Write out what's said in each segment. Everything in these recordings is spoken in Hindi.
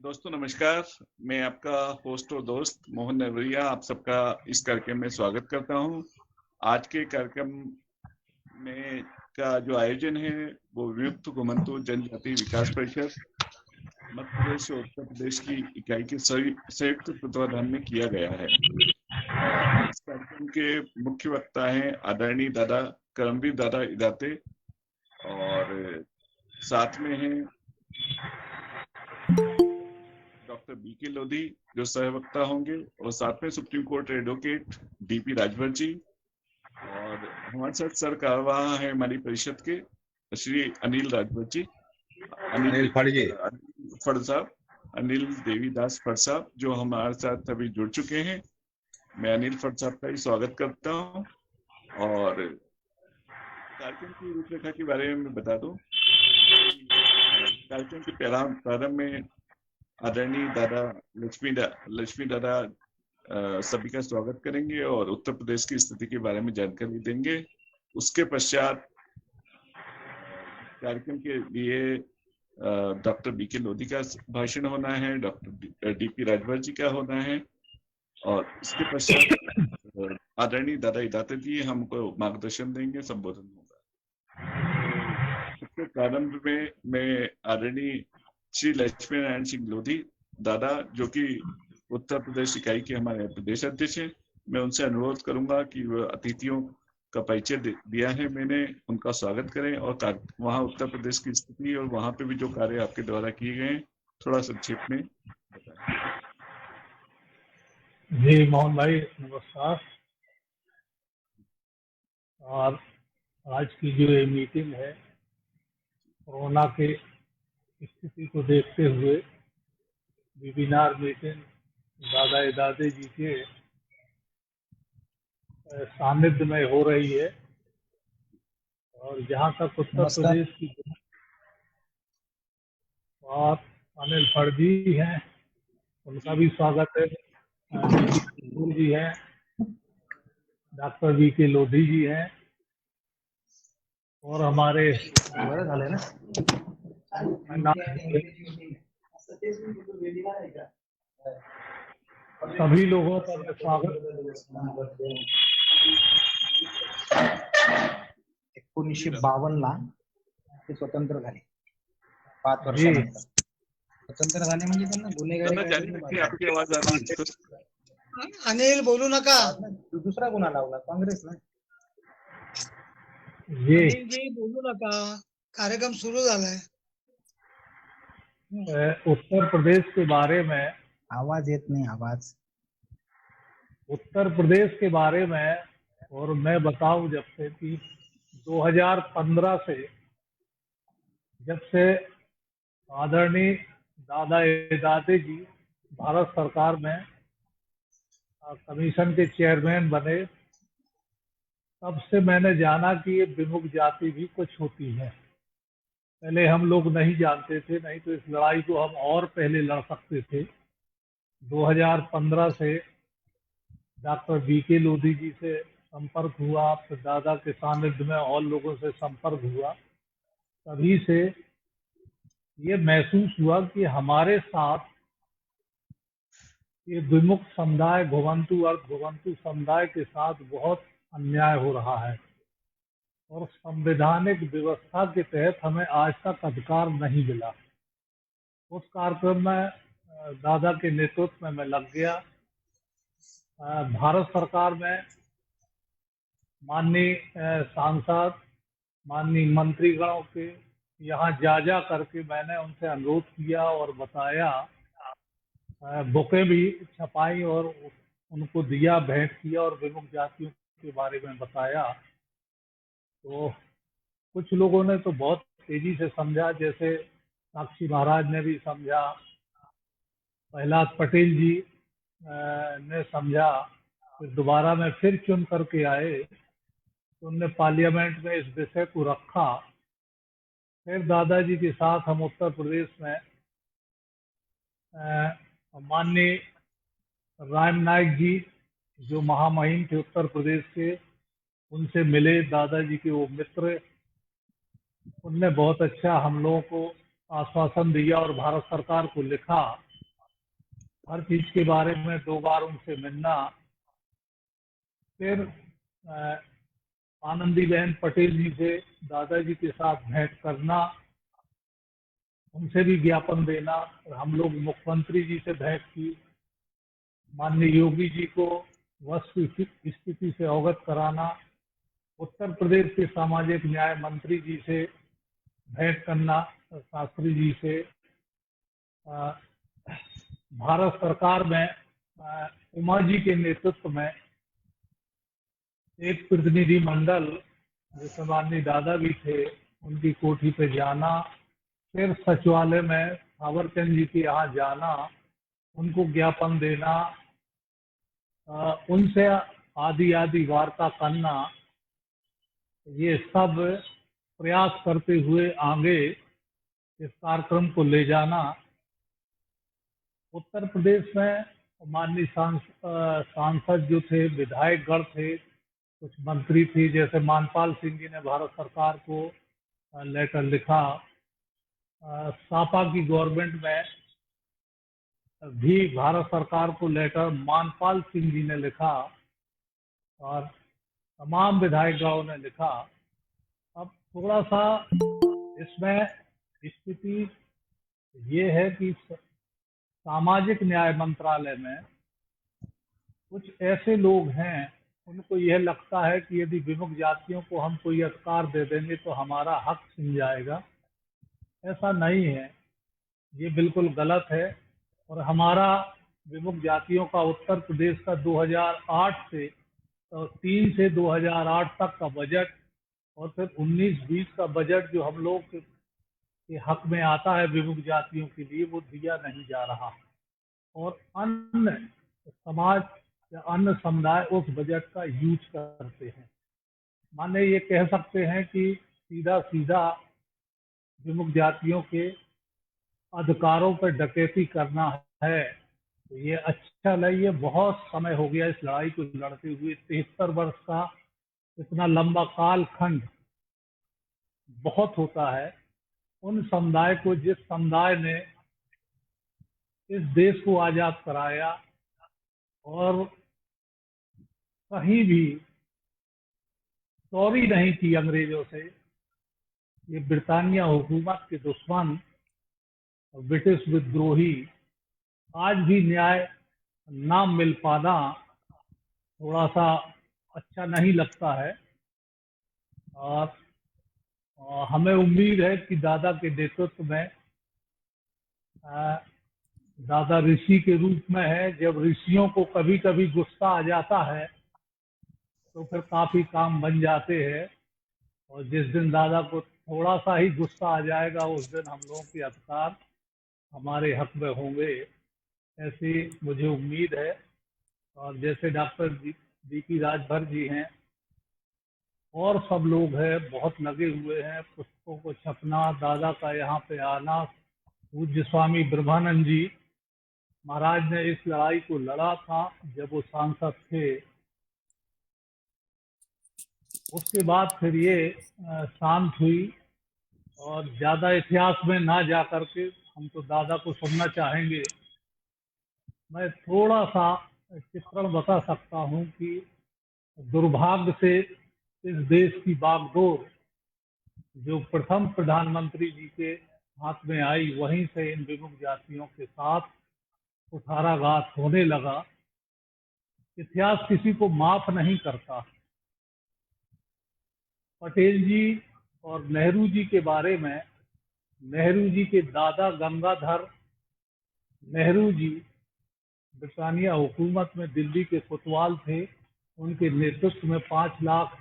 दोस्तों नमस्कार। मैं आपका होस्ट और दोस्त मोहन नरवरिया आप सबका इस कार्यक्रम में स्वागत करता हूं। आज के कार्यक्रम में का जो आयोजन है वो विमुक्त घुमंतु जनजाति विकास परिषद मध्य प्रदेश और उत्तर प्रदेश की इकाई के संयुक्त तत्वाधान में किया गया है। इस कार्यक्रम के मुख्य वक्ता हैं आदरणीय दादा करमवीर दादा इदाते और साथ में हैं डॉक्टर बीके लोधी जो सहवक्ता होंगे और साथ में Supreme Court advocate DP Rajbhar ji और हमारे साथ सर कार्यवाह है हमारी परिषद के श्री अनिल राजभर जी, अनिल फड़ साहब, अनिल देवीदास फड़ साहब जो हमारे साथ अभी जुड़ चुके हैं। मैं अनिल फड़ साहब का ही स्वागत करता हूँ और कार्यक्रम की रूपरेखा के बारे में बता दूं। कार्यक्रम के प्रारंभ में आदरणीय दादा लक्ष्मी दादा सभी का स्वागत करेंगे और उत्तर प्रदेश की स्थिति के बारे में जानकारी देंगे। उसके पश्चात कार्यक्रम के लिए डॉक्टर बीके लोधी का भाषण होना है, डॉक्टर डीपी राजभर जी का होना है और इसके पश्चात आदरणीय दादा इदाते जी हमको मार्गदर्शन देंगे, संबोधन होगा। सबसे प्रारंभ में मैं आदरणीय श्री लक्ष्मी नारायण सिंह लोधी दादा जो कि उत्तर प्रदेश इकाई के हमारे प्रदेश अध्यक्ष हैं, मैं उनसे अनुरोध करूंगा कि वह अतिथियों का परिचय दिया है मैंने, उनका स्वागत करें और वहाँ उत्तर प्रदेश की स्थिति और वहाँ पे भी जो कार्य आपके द्वारा किए गए थोड़ा संक्षेप में बताएं। जी मोहन भाई नमस्कार। और आज की जो ये मीटिंग है कोरोना के स्थिति को देखते हुए वेबिनार मीटिंग दादा इदाते जी के सानिध्य में हो रही है और जहाँ तक उत्तर प्रदेश की और अनिल फड़ जी हैं उनका भी स्वागत है, जी हैं, डॉक्टर बीके लोधी जी हैं और हमारे सभी लोगों का मैं स्वागत। 1952ला ते स्वतंत्र झाले, 5 वर्षानंतर स्वतंत्र झाले म्हणजे त्यांना गुन्हेगारी। आपकी आवाज आ रही है? अनिल बोलू नका, दुसरा गुन्हा लावला काँग्रेस ना। अनिल जी बोलू नका, कार्यक्रम सुरू झालाय। उत्तर प्रदेश के बारे में आवाज येत नाही, आवाज उत्तर प्रदेश के बारे में और मैं बताऊं जब से कि 2015 से जब से आदरणीय दादा इदाते जी भारत सरकार में कमीशन के चेयरमैन बने तब से मैंने जाना कि ये विमुख जाति भी कुछ होती है। पहले हम लोग नहीं जानते थे, नहीं तो इस लड़ाई को हम और पहले लड़ सकते थे। 2015 से डॉक्टर बीके लोधी जी से संपर्क हुआ, फिर दादा के सानिध्य में और लोगों से संपर्क हुआ, तभी से ये महसूस हुआ कि हमारे साथ ये विमुख समुदाय घुमंतु समुदाय के साथ बहुत अन्याय हो रहा है और संवैधानिक व्यवस्था के तहत हमें आज तक अधिकार नहीं मिला। उस कार्यक्रम में दादा के नेतृत्व में मैं लग गया। भारत सरकार में माननीय सांसद, माननीय मंत्रीगणों के यहाँ जा करके मैंने उनसे अनुरोध किया और बताया, बुकें भी छपाई और उनको दिया, भेंट किया और विमुख जातियों के बारे में बताया। तो कुछ लोगों ने तो बहुत तेजी से समझा, जैसे साक्षी महाराज ने भी समझा, प्रहलाद पटेल जी ने समझा, फिर दोबारा में फिर चुन करके आए तो उनने पार्लियामेंट में इस विषय को रखा। फिर दादाजी के साथ हम उत्तर प्रदेश में माननीय राम नाईक जी जो महामहिम थे उत्तर प्रदेश के, उनसे मिले, दादाजी के वो मित्र, उनने बहुत अच्छा हम लोगों को आश्वासन दिया और भारत सरकार को लिखा हर चीज के बारे में 2 बार उनसे मिलना, फिर आनंदीबेन पटेल जी से दादाजी के साथ भेंट करना, उनसे भी ज्ञापन देना। और हम लोग मुख्यमंत्री जी से भेंट की, माननीय योगी जी को वस्तु स्थिति से अवगत कराना, उत्तर प्रदेश के सामाजिक न्याय मंत्री जी से भेंट करना, शास्त्री जी से। भारत सरकार में उमा जी के नेतृत्व में एक प्रतिनिधि मंडल, जिसमें माननीय दादा भी थे, उनकी कोठी पे जाना, फिर सचिवालय में सावरचंद जी के यहाँ जाना, उनको ज्ञापन देना, उनसे आदि वार्ता करना, ये सब प्रयास करते हुए आगे इस कार्यक्रम को ले जाना। उत्तर प्रदेश में माननीय सांसद जो थे, विधायक गण थे, कुछ मंत्री थे, जैसे मानपाल सिंह जी ने भारत सरकार को लेटर लिखा। सापा की गवर्नमेंट में भी भारत सरकार को लेटर मानपाल सिंह जी ने लिखा और तमाम विधायकगणों ने लिखा। अब थोड़ा सा इसमें स्थिति ये है कि सामाजिक न्याय मंत्रालय में कुछ ऐसे लोग हैं, उनको यह लगता है कि यदि विमुक्त जातियों को हम कोई अधिकार दे देंगे तो हमारा हक छिन जाएगा। ऐसा नहीं है, ये बिल्कुल गलत है। और हमारा विमुक्त जातियों का उत्तर प्रदेश का 2008 से 3 से 2008 तक का बजट और फिर 19-20 का बजट जो हम लोग के हक में आता है विमुक्त जातियों के लिए, वो दिया नहीं जा रहा। और अन्य समाज या अन्य समुदाय उस बजट का यूज करते हैं। माने ये कह सकते हैं कि सीधा सीधा विमुक्त जातियों के अधिकारों पर डकैती करना है, तो ये अच्छा नहीं है। बहुत समय हो गया इस लड़ाई को लड़ते हुए, 73 वर्ष का इतना लंबा कालखंड बहुत होता है। उन समुदाय को, जिस समुदाय ने इस देश को आजाद कराया और कहीं भी चोरी नहीं की अंग्रेजों से, ये ब्रिटानिया हुकूमत के दुश्मन, ब्रिटिश विद्रोही, आज भी न्याय ना मिल पाना थोड़ा सा अच्छा नहीं लगता है। और हमें उम्मीद है कि दादा के नेतृत्व में, दादा ऋषि के रूप में है, जब ऋषियों को कभी कभी गुस्सा आ जाता है तो फिर काफी काम बन जाते हैं। और जिस दिन दादा को थोड़ा सा ही गुस्सा आ जाएगा, उस दिन हम लोगों के अधिकार हमारे हक में होंगे, ऐसी मुझे उम्मीद है। और जैसे डॉक्टर DP राजभर जी हैं और सब लोग हैं, बहुत लगे हुए हैं पुस्तकों को छपना, दादा का यहाँ पे आना। पूज्य स्वामी ब्रह्मानंद जी महाराज ने इस लड़ाई को लड़ा था जब वो सांसद थे। उसके बाद फिर ये शांत हुई। और ज्यादा इतिहास में ना जा करके हम तो दादा को सुनना चाहेंगे। मैं थोड़ा सा चित्रण बता सकता हूँ कि दुर्भाग्य से इस देश की बागडोर जो प्रथम प्रधानमंत्री जी के हाथ में आई, वहीं से इन विमुक्त जातियों के साथ कुठाराघात होने लगा। इतिहास किसी को माफ नहीं करता। पटेल जी और नेहरू जी के बारे में, नेहरू जी के दादा गंगाधर नेहरू जी ब्रिटानिया हुकूमत में दिल्ली के कोतवाल थे। उनके नेतृत्व में 5 लाख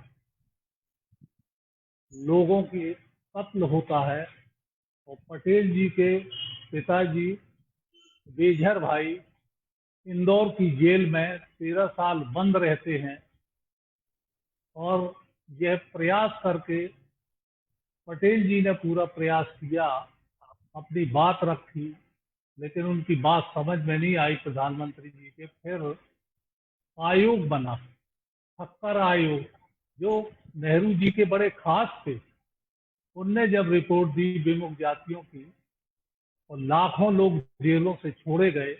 लोगों के कत्ल होता है। और पटेल जी के पिताजी बेझर भाई इंदौर की जेल में 13 साल बंद रहते हैं। और यह प्रयास करके पटेल जी ने पूरा प्रयास किया, अपनी बात रखी, लेकिन उनकी बात समझ में नहीं आई प्रधानमंत्री जी के। फिर आयोग बना, ठक्कर आयोग, जो नेहरू जी के बड़े खास थे। उनने जब रिपोर्ट दी विमुक्त जातियों की और लाखों लोग जेलों से छोड़े गए,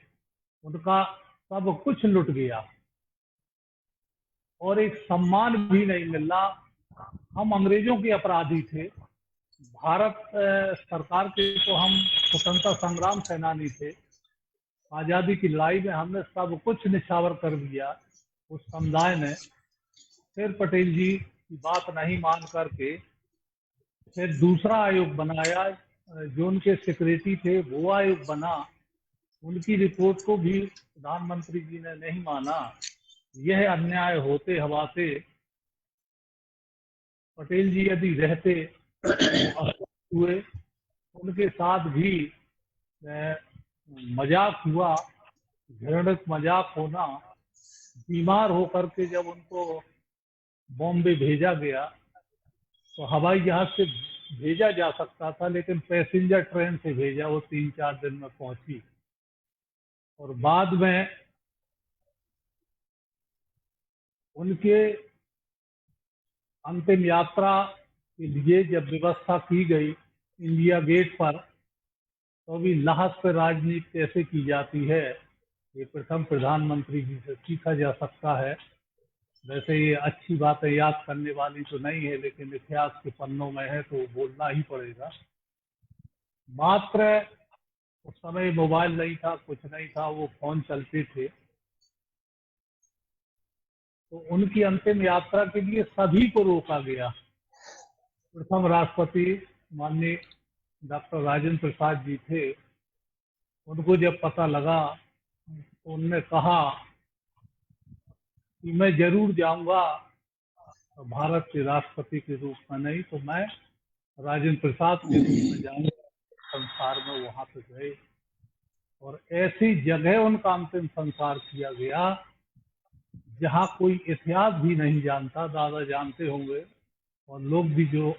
उनका सब कुछ लुट गया और एक सम्मान भी नहीं मिला। हम अंग्रेजों के अपराधी थे, भारत सरकार के तो हम स्वतंत्रता संग्राम सेनानी थे। आजादी की लड़ाई में हमने सब कुछ निछावर कर दिया। उस समुदाय ने फिर पटेल जी की बात नहीं मान करके फिर दूसरा आयोग बनाया, जो उनके सेक्रेटरी थे वो आयोग बना। उनकी रिपोर्ट को भी प्रधानमंत्री जी ने नहीं माना। यह अन्याय होते हवाते पटेल जी यदि रहते हुए, उनके साथ भी मजाक हुआ, घृणित मजाक होना। बीमार होकर के जब उनको बॉम्बे भेजा गया तो हवाई जहाज से भेजा जा सकता था, लेकिन पैसेंजर ट्रेन से भेजा, वो 3-4 दिन में पहुंची। और बाद में उनके अंतिम यात्रा के लिए जब व्यवस्था की गई इंडिया गेट पर, तो भी लाहौस पर राजनीति कैसे की जाती है ये प्रथम प्रधानमंत्री जी से सीखा जा सकता है। वैसे ये अच्छी बातें याद करने वाली तो नहीं है, लेकिन इतिहास के पन्नों में है तो बोलना ही पड़ेगा। मात्र उस समय मोबाइल नहीं था, कुछ नहीं था, वो फोन चलते थे। तो उनकी अंतिम यात्रा के लिए सभी को रोका गया। प्रथम राष्ट्रपति माननीय डॉक्टर राजेंद्र प्रसाद जी थे। उनको जब पता लगा तो उन्होंने कहा कि मैं जरूर जाऊंगा, तो भारत के राष्ट्रपति के रूप में नहीं तो मैं राजेंद्र प्रसाद के रूप में जाऊंगा संसार में। वहां पे गए और ऐसी जगह उनका अंतिम संस्कार किया गया जहां कोई इतिहास भी नहीं जानता। दादा जानते होंगे और लोग भी जो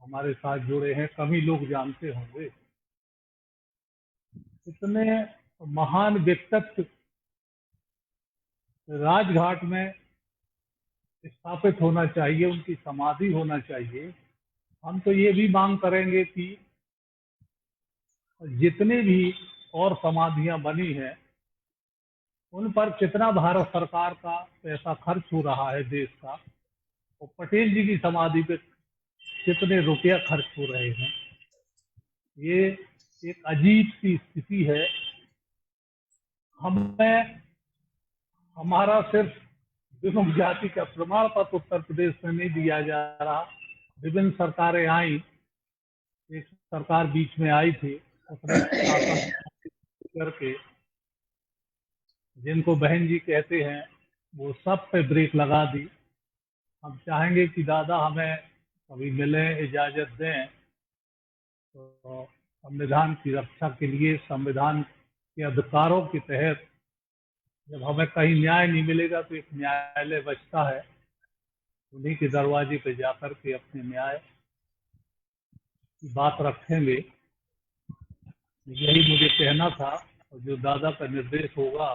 हमारे साथ जुड़े हैं कम ही लोग जानते होंगे। इतने महान व्यक्तित्व राजघाट में स्थापित होना चाहिए, उनकी समाधि होना चाहिए। हम तो ये भी मांग करेंगे कि जितने भी और समाधियां बनी हैं उन पर कितना भारत सरकार का पैसा खर्च हो रहा है देश का, और पटेल जी की समाधि पे कितने रुपया खर्च हो रहे हैं। ये एक अजीब सी स्थिति है। हमें हमारा सिर्फ विमुक्त जाति का प्रमाण पत्र उत्तर प्रदेश में नहीं दिया जा रहा। विभिन्न सरकारें आई, एक सरकार बीच में आई थी, उसने करके जिनको बहन जी कहते हैं वो सब पे ब्रेक लगा दी। हम चाहेंगे कि दादा हमें कभी मिलें, इजाजत दें तो संविधान की रक्षा के लिए, संविधान के अधिकारों के तहत जब हमें कहीं न्याय नहीं मिलेगा तो एक न्यायालय बचता है, उन्हीं के दरवाजे पे जाकर के अपने न्याय की बात रखेंगे। यही मुझे कहना था, और जो दादा का निर्देश होगा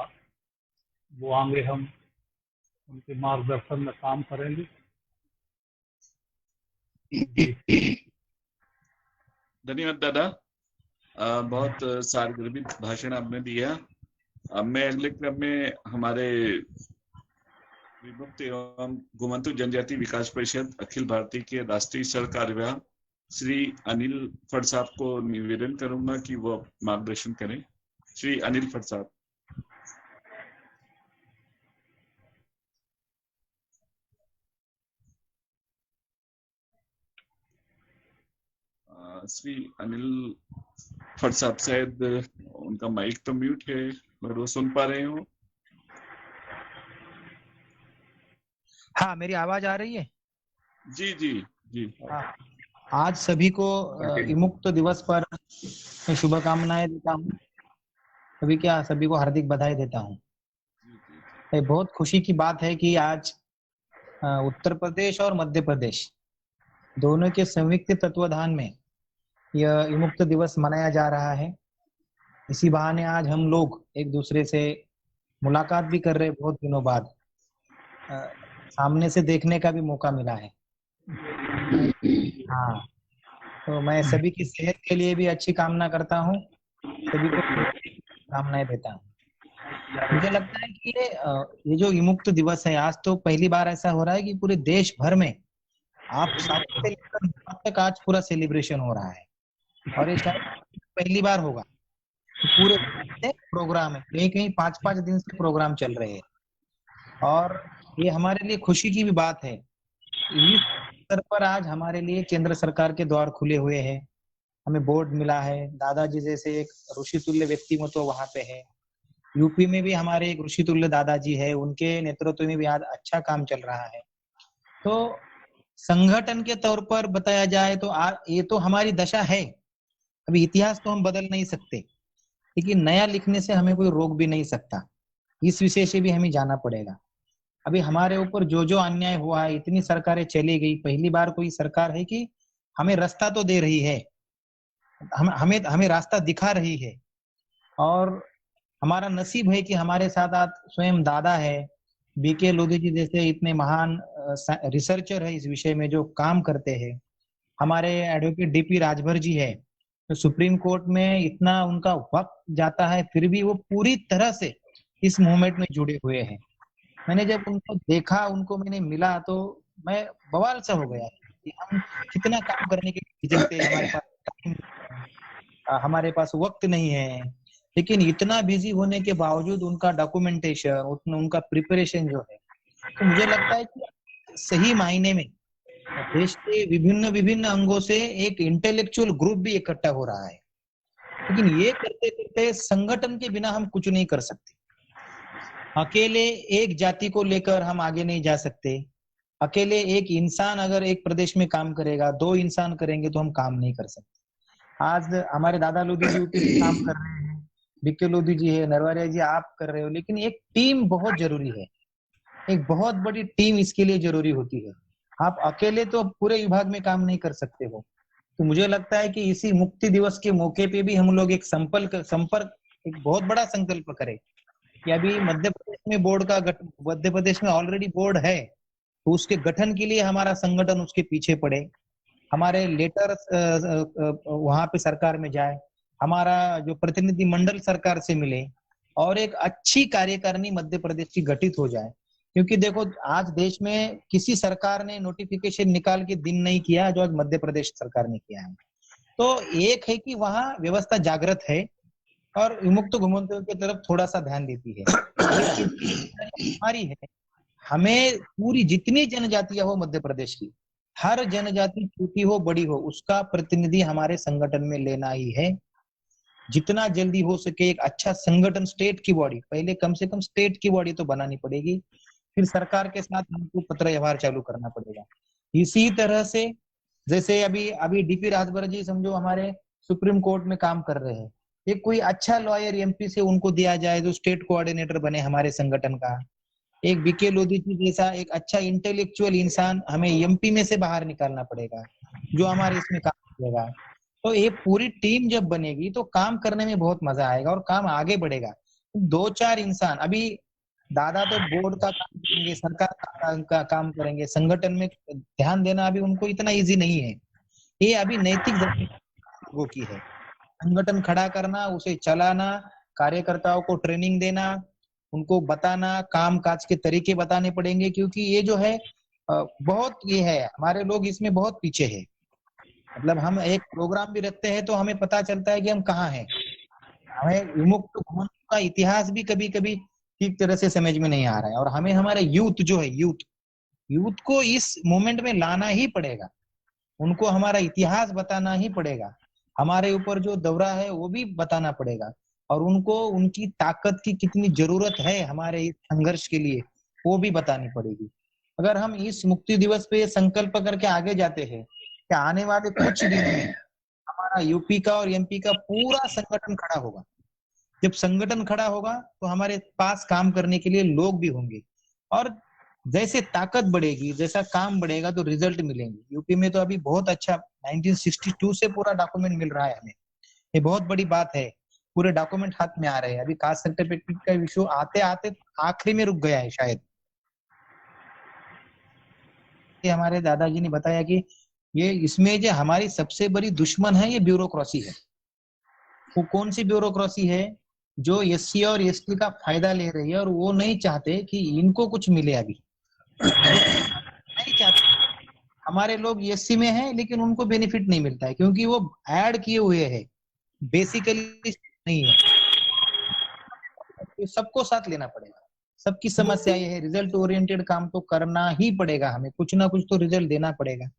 वो आगे हम उनके मार्गदर्शन में काम करेंगे। धन्यवाद दादा, बहुत सारगर्भित भाषण आपने दिया। अब मैं अगले क्रम में हमारे विमुक्त एवं घुमंतु जनजाति विकास परिषद अखिल भारतीय के राष्ट्रीय सह कार्यवाह श्री अनिल फड़ साहब को निवेदन करूंगा कि वो मार्गदर्शन करें। श्री अनिल फड़ साहब। श्री अनिल फड़ साहब, शायद उनका माइक तो म्यूट है, अगर वो सुन पा रहे हो। हाँ, मेरी आवाज आ रही है? जी जी जी। हाँ, आज सभी को विमुक्त दिवस पर शुभकामनाएं देता हूँ। सभी को हार्दिक बधाई देता हूँ। ये बहुत खुशी की बात है कि आज उत्तर प्रदेश और मध्य प्रदेश दोनों के संयुक्त तत्वाधान में यह विमुक्त दिवस मनाया जा रहा है। इसी बहाने आज हम लोग एक दूसरे से मुलाकात भी कर रहे हैं, बहुत दिनों बाद सामने से देखने का भी मौका मिला है। हाँ, तो मैं सभी की सेहत के लिए भी अच्छी कामना करता हूँ, सभी को कामनाएं देता हूँ। मुझे लगता है कि ये जो विमुक्त दिवस है, आज तो पहली बार ऐसा हो रहा है कि पूरे देश भर में आप 7 से लेकर 9 तक आज पूरा सेलिब्रेशन हो रहा है, और ये शायद पहली बार होगा कि पूरे प्रोग्राम है, कहीं कहीं 5-5 दिन से प्रोग्राम चल रहे हैं, और ये हमारे लिए खुशी की भी बात है। इस स्तर पर आज हमारे लिए केंद्र सरकार के द्वार खुले हुए हैं, हमें बोर्ड मिला है, दादाजी जैसे एक ऋषि तुल्य व्यक्तित्व तो वहां पे है। यूपी में भी हमारे एक ऋषि तुल्य दादाजी है, उनके नेतृत्व में भी आज अच्छा काम चल रहा है। तो संगठन के तौर पर बताया जाए तो ये तो हमारी दशा है, अभी इतिहास तो हम बदल नहीं सकते, लेकिन नया लिखने से हमें कोई रोक भी नहीं सकता। इस विषय से भी हमें जाना पड़ेगा। अभी हमारे ऊपर जो जो अन्याय हुआ है, इतनी सरकारें चली गई, पहली बार कोई सरकार है कि हमें रास्ता तो दे रही है, हमें रास्ता दिखा रही है, और हमारा नसीब है कि हमारे साथ आज स्वयं दादा है, बीके लोधी जी जैसे इतने महान रिसर्चर है इस विषय में जो काम करते हैं। हमारे एडवोकेट डीपी राजभर जी है, तो सुप्रीम कोर्ट में इतना उनका वक्त जाता है, फिर भी वो पूरी तरह से इस मूवमेंट में जुड़े हुए हैं। मैंने जब उनको देखा, उनको मैंने मिला, तो मैं बवाल सा हो गया कि हम कितना काम करने के लिए झिझकते हैं, हमारे पास हमारे पास वक्त नहीं है, लेकिन इतना बिजी होने के बावजूद उनका डॉक्यूमेंटेशन, उनका प्रिपरेशन जो है, तो मुझे लगता है कि सही मायने में देश के विभिन्न विभिन्न अंगों से एक इंटेलेक्चुअल ग्रुप भी इकट्ठा हो रहा है। लेकिन ये करते करते संगठन के बिना हम कुछ नहीं कर सकते। अकेले एक जाति को लेकर हम आगे नहीं जा सकते। अकेले एक इंसान अगर एक प्रदेश में काम करेगा, 2 इंसान करेंगे तो हम काम नहीं कर सकते। आज हमारे दादा लोधी जी यूपी में काम कर रहे हैं, बीके लोधी जी है, नरवारिया जी आप कर रहे हो, लेकिन एक टीम बहुत जरूरी है, एक बहुत बड़ी टीम इसके लिए जरूरी होती है। आप अकेले तो पूरे विभाग में काम नहीं कर सकते हो। तो मुझे लगता है कि इसी मुक्ति दिवस के मौके पे भी हम लोग एक संपर्क एक बहुत बड़ा संकल्प करें कि अभी मध्य प्रदेश में मध्य प्रदेश में ऑलरेडी बोर्ड है, तो उसके गठन के लिए हमारा संगठन उसके पीछे पड़े, हमारे लेटर वहां पे सरकार में जाए, हमारा जो प्रतिनिधि मंडल सरकार से मिले, और एक अच्छी कार्यकारिणी मध्य प्रदेश की गठित हो जाए। क्योंकि देखो, आज देश में किसी सरकार ने नोटिफिकेशन निकाल के दिन नहीं किया जो आज मध्य प्रदेश सरकार ने किया है। तो एक है कि वहां व्यवस्था जागृत है और विमुक्त घुमंतों की तरफ थोड़ा सा ध्यान देती है। हमारी है, हमें पूरी जितनी जनजातियां हो मध्य प्रदेश की, हर जनजाति छोटी हो बड़ी हो, उसका प्रतिनिधि हमारे संगठन में लेना ही है। जितना जल्दी हो सके एक अच्छा संगठन, स्टेट की बॉडी, पहले कम से कम स्टेट की बॉडी तो बनानी पड़ेगी, फिर सरकार के साथ हमको पत्र व्यवहार चालू करना पड़ेगा। इसी तरह से जैसे अभी डीपी राजभर जी समझो हमारे सुप्रीम कोर्ट में काम कर रहे हैं, एक कोई अच्छा लॉयर एमपी से उनको दिया जाए जो स्टेट कोऑर्डिनेटर बने हमारे संगठन का। एक बीके लोधी जी जैसा एक अच्छा इंटेलेक्चुअल इंसान हमें एमपी में से बाहर निकालना पड़ेगा जो हमारे इसमें काम करेगा। तो ये पूरी टीम जब बनेगी तो काम करने में बहुत मजा आएगा और काम आगे बढ़ेगा। 2-4 इंसान, अभी दादा तो बोर्ड का काम करेंगे, सरकार का काम करेंगे, संगठन में ध्यान देना अभी उनको इतना इजी नहीं है। ये अभी नैतिक लोगों की है, संगठन खड़ा करना, उसे चलाना, कार्यकर्ताओं को ट्रेनिंग देना, उनको बताना, काम काज के तरीके बताने पड़ेंगे, क्योंकि ये जो है बहुत ये है, हमारे लोग इसमें बहुत पीछे है। मतलब हम एक प्रोग्राम भी रखते हैं तो हमें पता चलता है कि हम कहाँ हैं। हमें विमुक्त घुमंत का इतिहास भी कभी कभी ठीक तरह से समझ में नहीं आ रहा है, और हमें हमारे यूथ जो है, यूथ को इस मोमेंट में लाना ही पड़ेगा, उनको हमारा इतिहास बताना ही पड़ेगा, हमारे ऊपर जो दौरा है वो भी बताना पड़ेगा, और उनको उनकी ताकत की कितनी जरूरत है हमारे इस संघर्ष के लिए वो भी बतानी पड़ेगी। अगर हम इस मुक्ति दिवस पे संकल्प करके आगे जाते हैं कि आने वाले कुछ दिन में हमारा यूपी का और एमपी का पूरा संगठन खड़ा होगा, जब संगठन खड़ा होगा तो हमारे पास काम करने के लिए लोग भी होंगे, और जैसे ताकत बढ़ेगी, जैसा काम बढ़ेगा तो रिजल्ट मिलेंगे। यूपी में तो अभी बहुत अच्छा 1962 से पूरा डॉक्यूमेंट मिल रहा है हमें, ये बहुत बड़ी बात है, पूरे डॉक्यूमेंट हाथ में आ रहे हैं। अभी कास्ट सर्टिफिकेट का इशू आते आते आखिरी में रुक गया है शायद। हमारे दादाजी ने बताया कि ये इसमें जो हमारी सबसे बड़ी दुश्मन है ये ब्यूरोक्रेसी है। वो कौन सी ब्यूरोक्रेसी है जो एससी और एसटी का फायदा ले रही है और वो नहीं चाहते कि इनको कुछ मिले। अभी नहीं चाहते। हमारे लोग एससी में हैं लेकिन उनको बेनिफिट नहीं मिलता है क्योंकि वो ऐड किए हुए हैं, बेसिकली नहीं है। तो सबको साथ लेना पड़ेगा, सबकी समस्या ये है। रिजल्ट ओरिएंटेड काम तो करना ही पड़ेगा, हमें कुछ ना कुछ तो रिजल्ट देना पड़ेगा।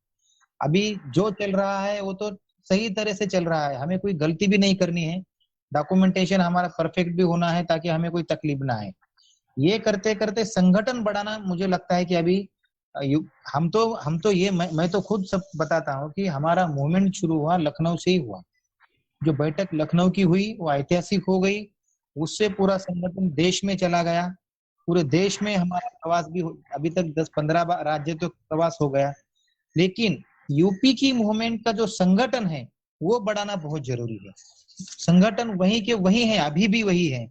अभी जो चल रहा है वो तो सही तरह से चल रहा है, हमें कोई गलती भी नहीं करनी है, डॉक्यूमेंटेशन हमारा परफेक्ट भी होना है ताकि हमें कोई तकलीफ ना आए। ये करते करते संगठन बढ़ाना, मुझे लगता है कि अभी हम तो ये मैं तो खुद सब बताता हूँ कि हमारा मूवमेंट शुरू हुआ लखनऊ से ही हुआ। जो बैठक लखनऊ की हुई वो ऐतिहासिक हो गई, उससे पूरा संगठन देश में चला गया। पूरे देश में हमारा प्रवास भी अभी तक 10-15 राज्य तो प्रवास हो गया। लेकिन यूपी की मूवमेंट का जो संगठन है वो बढ़ाना बहुत जरूरी है। संगठन वही के वही है, अभी भी वही है।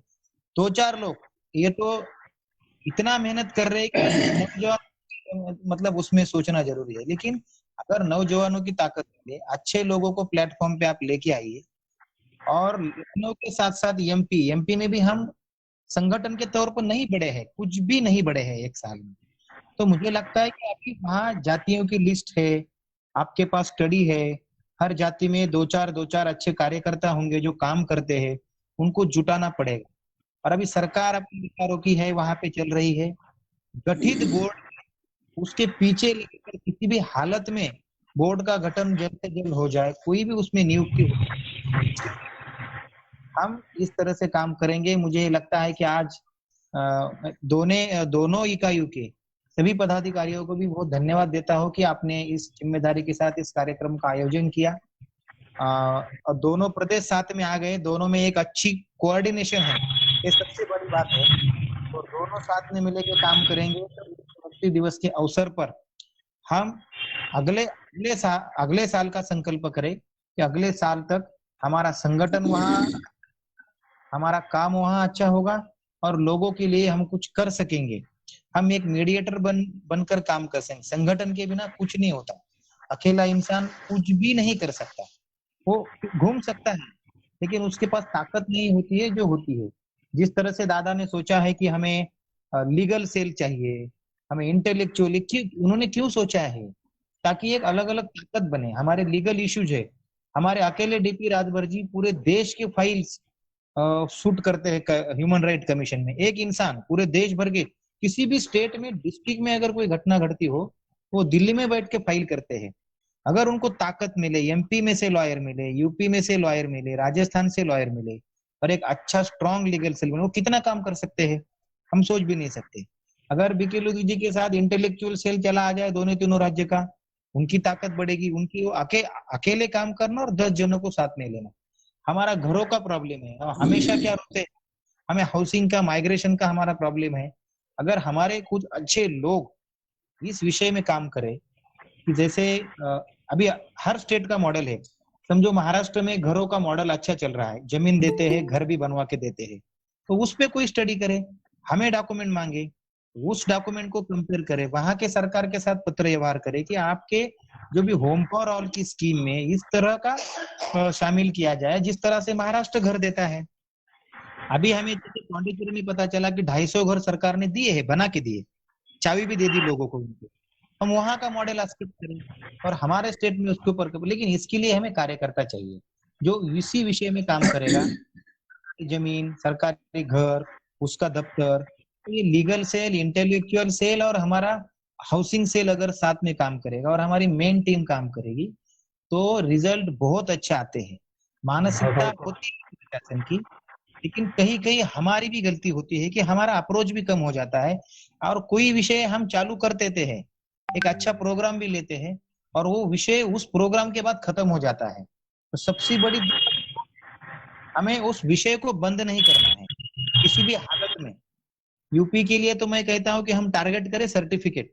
2-4 लोग ये तो इतना मेहनत कर रहे हैं कि नौजवान मतलब उसमें सोचना जरूरी है। लेकिन अगर नौजवानों की ताकत है, अच्छे लोगों को प्लेटफॉर्म पे आप लेके आइए। और लखनऊ के साथ साथ एमपी में भी हम संगठन के तौर पर नहीं बढ़े हैं, कुछ भी नहीं बढ़े हैं एक साल में। तो मुझे लगता है कि अभी वहाँ जातियों की लिस्ट है, आपके पास स्टडी है, हर जाति में दो चार अच्छे कार्यकर्ता होंगे जो काम करते हैं, उनको जुटाना पड़ेगा। और अभी सरकार अपने विचारों की है, वहां पे चल रही है गठित बोर्ड, उसके पीछे लेकर किसी भी हालत में बोर्ड का गठन जल्द से जल्द हो जाए, कोई भी उसमें नियुक्ति हो। हम इस तरह से काम करेंगे। मुझे लगता है कि आज दोनों इकाइयों के सभी पदाधिकारियों को भी बहुत धन्यवाद देता हूँ कि आपने इस जिम्मेदारी के साथ इस कार्यक्रम का आयोजन किया। और दोनों प्रदेश साथ में आ गए, दोनों में एक अच्छी कोऑर्डिनेशन है, ये सबसे बड़ी बात है। और दोनों साथ में मिलकर काम करेंगे तो राष्ट्रीय दिवस के अवसर पर हम अगले साल का संकल्प करें कि अगले साल तक हमारा संगठन वहाँ, हमारा काम वहाँ अच्छा होगा और लोगों के लिए हम कुछ कर सकेंगे। हम एक मीडिएटर बनकर काम कर सकेंगे। संगठन के बिना कुछ नहीं होता, अकेला इंसान कुछ भी नहीं कर सकता। वो घूम सकता है लेकिन उसके पास ताकत नहीं होती है जो होती है। जिस तरह से दादा ने सोचा है कि हमें लीगल सेल चाहिए, हमें इंटेलेक्चुअली, उन्होंने क्यों सोचा है? ताकि एक अलग अलग ताकत बने। हमारे लीगल इश्यूज है, हमारे अकेले डीपी राजभर जी पूरे देश के फाइल्स शूट करते हैं ह्यूमन राइट कमीशन में। एक इंसान पूरे देश भर के किसी भी स्टेट में, डिस्ट्रिक्ट में अगर कोई घटना घटती हो, वो दिल्ली में बैठ के फाइल करते हैं। अगर उनको ताकत मिले, एमपी में से लॉयर मिले, यूपी में से लॉयर मिले, राजस्थान से लॉयर मिले और एक अच्छा स्ट्रॉन्ग लीगल सेल मिले, वो कितना काम कर सकते हैं हम सोच भी नहीं सकते। अगर बीके लुधु जी के साथ इंटेलेक्चुअल सेल चला आ जाए दोनों तीनों राज्य का, उनकी ताकत बढ़ेगी। उनकी अकेले काम करना और 10 जनों को साथ में लेना। हमारा घरों का प्रॉब्लम है, हमेशा क्या होते हैं, हमें हाउसिंग का, माइग्रेशन का हमारा प्रॉब्लम है। अगर हमारे कुछ अच्छे लोग इस विषय में काम करें कि जैसे अभी हर स्टेट का मॉडल है, समझो महाराष्ट्र में घरों का मॉडल अच्छा चल रहा है, जमीन देते हैं, घर भी बनवा के देते हैं, तो उस पे कोई स्टडी करे, हमें डॉक्यूमेंट मांगे, उस डॉक्यूमेंट को कंपेयर करे, वहां के सरकार के साथ पत्र व्यवहार करे कि आपके जो भी होम फॉर ऑल की स्कीम में इस तरह का शामिल किया जाए जिस तरह से महाराष्ट्र घर देता है। अभी हमें पौंडीचेरी में पता चला कि 250 घर सरकार ने दिए हैं, बना के दिए, चाबी भी दे दी लोगों को उनको। हम वहां का मॉडल एक्सेप्ट करें और हमारे स्टेट में उसके ऊपर, लेकिन इसके लिए हमें कार्यकर्ता चाहिए जो इसी विषय में काम करेगा। जमीन, सरकारी घर, उसका दफ्तर, तो ये लीगल सेल, इंटेलेक्चुअल सेल और हमारा हाउसिंग सेल अगर साथ में काम करेगा और हमारी मेन टीम काम करेगी तो रिजल्ट बहुत अच्छे आते हैं। मानसिकता होती है शासन की, लेकिन कहीं कहीं हमारी भी गलती होती है कि हमारा अप्रोच भी कम हो जाता है और कोई विषय हम चालू कर देते हैं, एक अच्छा प्रोग्राम भी लेते हैं और वो विषय उस प्रोग्राम के बाद खत्म हो जाता है। तो सबसे बड़ी, हमें उस विषय को बंद नहीं करना है किसी भी हालत में। यूपी के लिए तो मैं कहता हूं कि हम टारगेट करें सर्टिफिकेट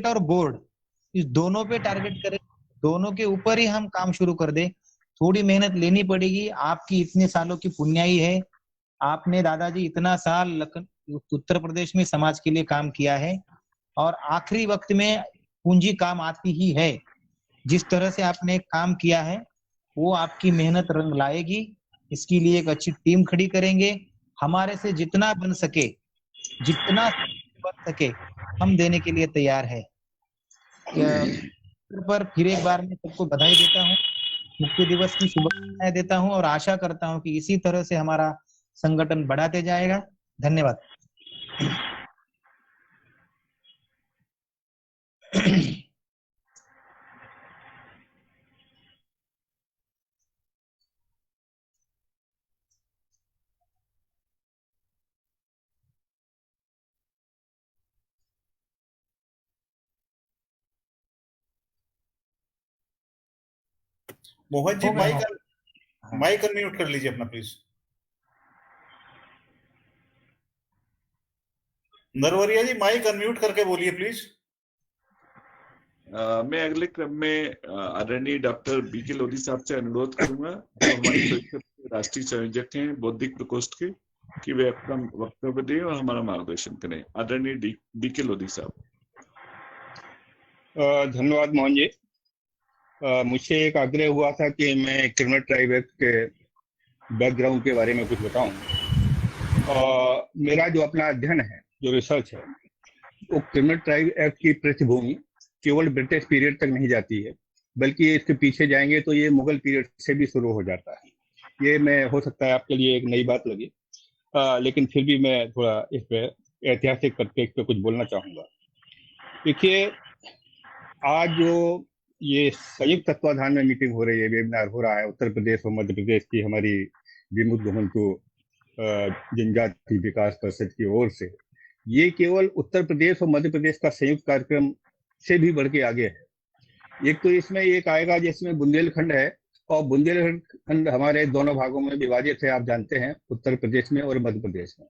और बोर्ड, इस दोनों पे टारगेट करें, दोनों के ऊपर ही हम काम शुरू कर दे। थोड़ी मेहनत लेनी पड़ेगी, आपकी इतने सालों की पुण्याई है, आपने दादाजी इतना साल उत्तर प्रदेश में समाज के लिए काम किया है और आखिरी वक्त में पूंजी काम आती ही है। जिस तरह से आपने काम किया है वो आपकी मेहनत रंग लाएगी इसके लिए एक अच्छी टीम खड़ी करेंगे। हमारे से जितना बन सके हम देने के लिए तैयार है। पर फिर एक बार मैं सबको बधाई देता हूँ, मुक्ति दिवस की शुभकामनाएं देता हूँ और आशा करता हूँ कि इसी तरह से हमारा संगठन बढ़ाते जाएगा। धन्यवाद। मोहन जी हो गया, माइक अनम्यूट कर लीजिए अपना please. Narwaria ji mike unmute करके बोलिए प्लीज। मैं अगले क्रम में आदरणीय डॉक्टर बीके लोधी साहब से अनुरोध करूंगा, जो हमारे परिषद के राष्ट्रीय संयोजक हैं बौद्धिक प्रकोष्ठ के, कि वे अपना वक्तव्य दें और हमारा मार्गदर्शन करें। आदरणीय बीके लोधी साहब। धन्यवाद मोहन जी। मुझसे एक आग्रह हुआ था कि मैं क्रिमिनल ट्राइब एक्ट के बैकग्राउंड के बारे में कुछ बताऊं। मेरा जो अपना अध्ययन है, जो रिसर्च है, वो क्रिमिनल ट्राइब एक्ट की पृष्ठभूमि केवल ब्रिटिश पीरियड तक नहीं जाती है, बल्कि इसके पीछे जाएंगे तो ये मुगल पीरियड से भी शुरू हो जाता है। ये मैं हो सकता है आपके लिए एक नई बात लगे, लेकिन फिर भी मैं थोड़ा इस पे ऐतिहासिक परिप्रेक्ष्य पे कुछ बोलना चाहूँगा। देखिए, आज जो ये संयुक्त तत्वाधान में मीटिंग हो रही है, वेबिनार हो रहा है उत्तर प्रदेश और मध्य प्रदेश की हमारी विमुक्त घुमंतु जनजाति विकास परिषद की ओर से, ये केवल उत्तर प्रदेश और मध्य प्रदेश का संयुक्त कार्यक्रम से भी बढ़ के आगे है। एक तो इसमें एक आएगा जिसमें बुंदेलखंड है, और बुंदेलखंड हमारे दोनों भागों में विभाजित है, आप जानते हैं, उत्तर प्रदेश में और मध्य प्रदेश में।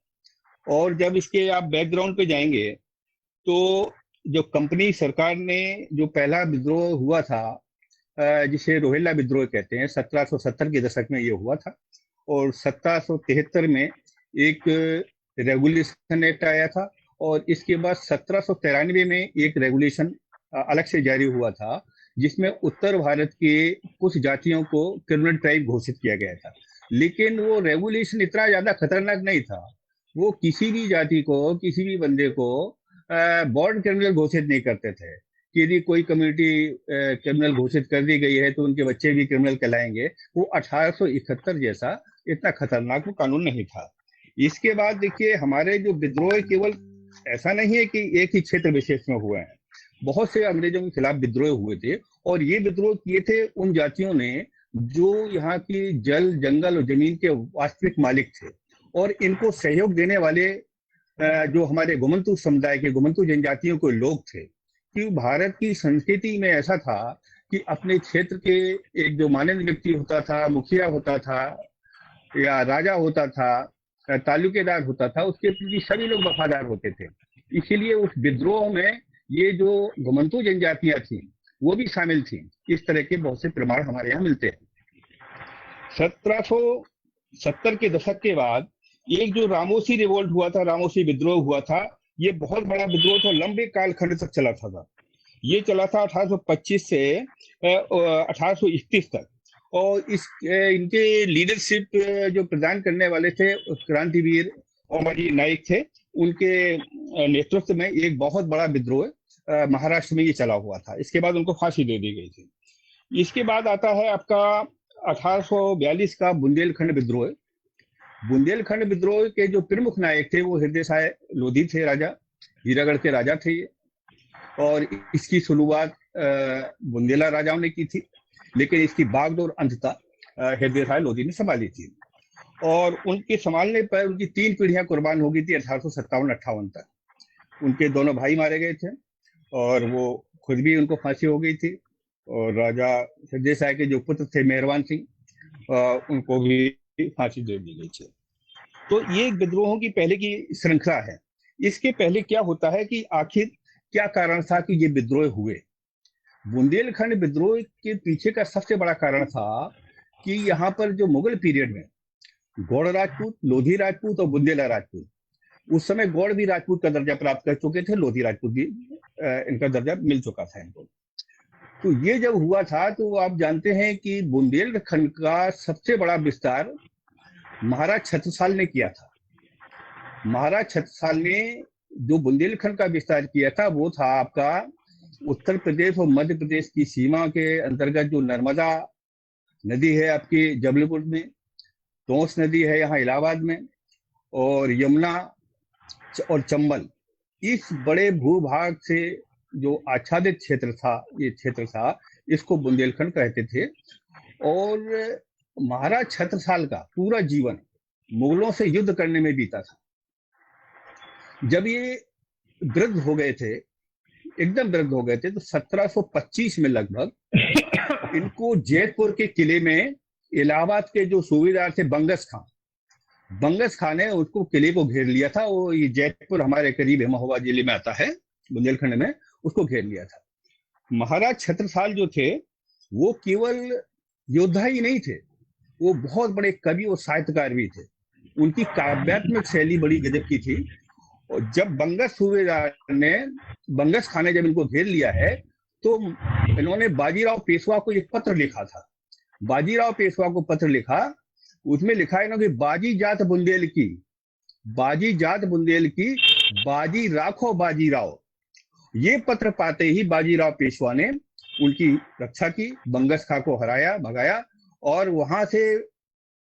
और जब इसके आप बैकग्राउंड पे जाएंगे तो जो कंपनी सरकार ने जो पहला विद्रोह हुआ था, जिसे रोहिल्ला विद्रोह कहते हैं, 1770 के दशक में ये हुआ था, और 1773 में एक रेगुलेशन एक्ट आया था, और इसके बाद 1793 में एक रेगुलेशन अलग से जारी हुआ था, जिसमें उत्तर भारत के कुछ जातियों को क्रिमिनल ट्राइब घोषित किया गया था। लेकिन वो रेगुलेशन इतना ज्यादा खतरनाक नहीं था, वो किसी भी जाति को, किसी भी बंदे को बॉर्न क्रिमिनल घोषित नहीं करते थे कि यदि कोई कम्युनिटी क्रिमिनल घोषित कर दी गई है तो उनके बच्चे भी क्रिमिनल कहलाएंगे। वो 1871 जैसा इतना खतरनाक वो कानून नहीं था। इसके बाद देखिए, हमारे जो विद्रोह केवल ऐसा नहीं है कि एक ही क्षेत्र विशेष में हुए हैं, बहुत से अंग्रेजों के खिलाफ विद्रोह हुए थे, और ये विद्रोह किए थे उन जातियों ने जो यहाँ की जल, जंगल और जमीन के वास्तविक मालिक थे, और इनको सहयोग देने वाले जो हमारे घुमंतु समुदाय के, घुमंतु जनजातियों के लोग थे। कि भारत की संस्कृति में ऐसा था कि अपने क्षेत्र के एक जो माननीय व्यक्ति होता था, मुखिया होता था या राजा होता था, तालुकेदार होता था, उसके प्रति सभी लोग वफादार होते थे। इसीलिए उस विद्रोह में ये जो घुमंतु जनजातियां थी वो भी शामिल थी। इस तरह के बहुत से प्रमाण हमारे यहाँ मिलते हैं। 1770 के दशक के बाद एक जो रामोसी रिवोल्ट हुआ था, रामोसी विद्रोह हुआ था, ये बहुत बड़ा विद्रोह था, लंबे कालखंड तक चला था। ये चला था 1825 से 1831 तक, और इनके लीडरशिप जो प्रदान करने वाले थे क्रांतिवीर अमरजी नाइक थे। उनके नेतृत्व में एक बहुत बड़ा विद्रोह महाराष्ट्र में ये चला हुआ था। इसके बाद उनको फांसी दे दी गई थी। इसके बाद आता है आपका 1842 का बुंदेलखंड विद्रोह। बुंदेलखंड विद्रोह के जो प्रमुख नायक थे वो हृदय साय लोधी थे, राजा, हीरागढ़ के राजा थे ये, और इसकी शुरुआत बुंदेला राजाओं ने की थी, लेकिन इसकी बागडोर अंततः हृदय साय लोधी ने संभाली थी, और उनके संभालने पर उनकी 3 पीढ़ियां कुर्बान हो गई थी 1857-58 तक। उनके दोनों भाई मारे गए थे, और वो खुद भी उनको फांसी हो गई थी, और राजा हृदय साय के जो पुत्र थे मेहरबान सिंह, उनको भी फांसी दे दी गई थी। तो ये विद्रोहों की पहले की श्रृंखला है। इसके पहले क्या होता है कि आखिर क्या कारण था कि ये विद्रोह हुए। बुंदेलखंड विद्रोह के पीछे का सबसे बड़ा कारण था कि यहाँ पर जो मुगल पीरियड में गौड़ राजपूत, लोधी राजपूत और बुंदेला राजपूत, उस समय गौड़ भी राजपूत का दर्जा प्राप्त कर चुके थे, लोधी राजपूत भी इनका दर्जा मिल चुका था इनको। तो ये जब हुआ था तो आप जानते हैं कि बुंदेलखंड का सबसे बड़ा विस्तार महाराज छत्रसाल ने किया था। महाराज छत्रसाल ने जो बुंदेलखंड का विस्तार किया था वो था आपका उत्तर प्रदेश और मध्य प्रदेश की सीमा के अंतर्गत जो नर्मदा नदी है आपकी जबलपुर में, तोंस नदी है यहाँ इलाहाबाद में, और यमुना और चंबल, इस बड़े भूभाग से जो आच्छादित क्षेत्र था, ये क्षेत्र था, इसको बुंदेलखंड कहते थे। और महाराज छत्रसाल का पूरा जीवन मुगलों से युद्ध करने में बीता था। जब ये वृद्ध हो गए थे, एकदम वृद्ध हो गए थे, तो 1725 में लगभग इनको जयपुर के किले में इलाहाबाद के जो सूबेदार थे बंगस खान ने उसको किले को घेर लिया था। वो ये जयपुर हमारे करीब है, महोबा जिले में आता है, बुंदेलखंड में, उसको घेर लिया था। महाराज छत्रसाल जो थे वो केवल योद्धा ही नहीं थे, वो बहुत बड़े कवि और साहित्यकार भी थे। उनकी काव्यात्मक शैली बड़ी गजब की थी। और जब बंगस खान ने जब इनको घेर लिया है तो इन्होंने बाजीराव पेशवा को एक पत्र लिखा था। बाजीराव पेशवा को पत्र लिखा, उसमें लिखा है ना कि बाजी जात बुंदेल की, बाजी राखो बाजीराव। ये पत्र पाते ही बाजीराव पेशवा ने उनकी रक्षा की, बंगस खां को हराया, भगाया। और वहां से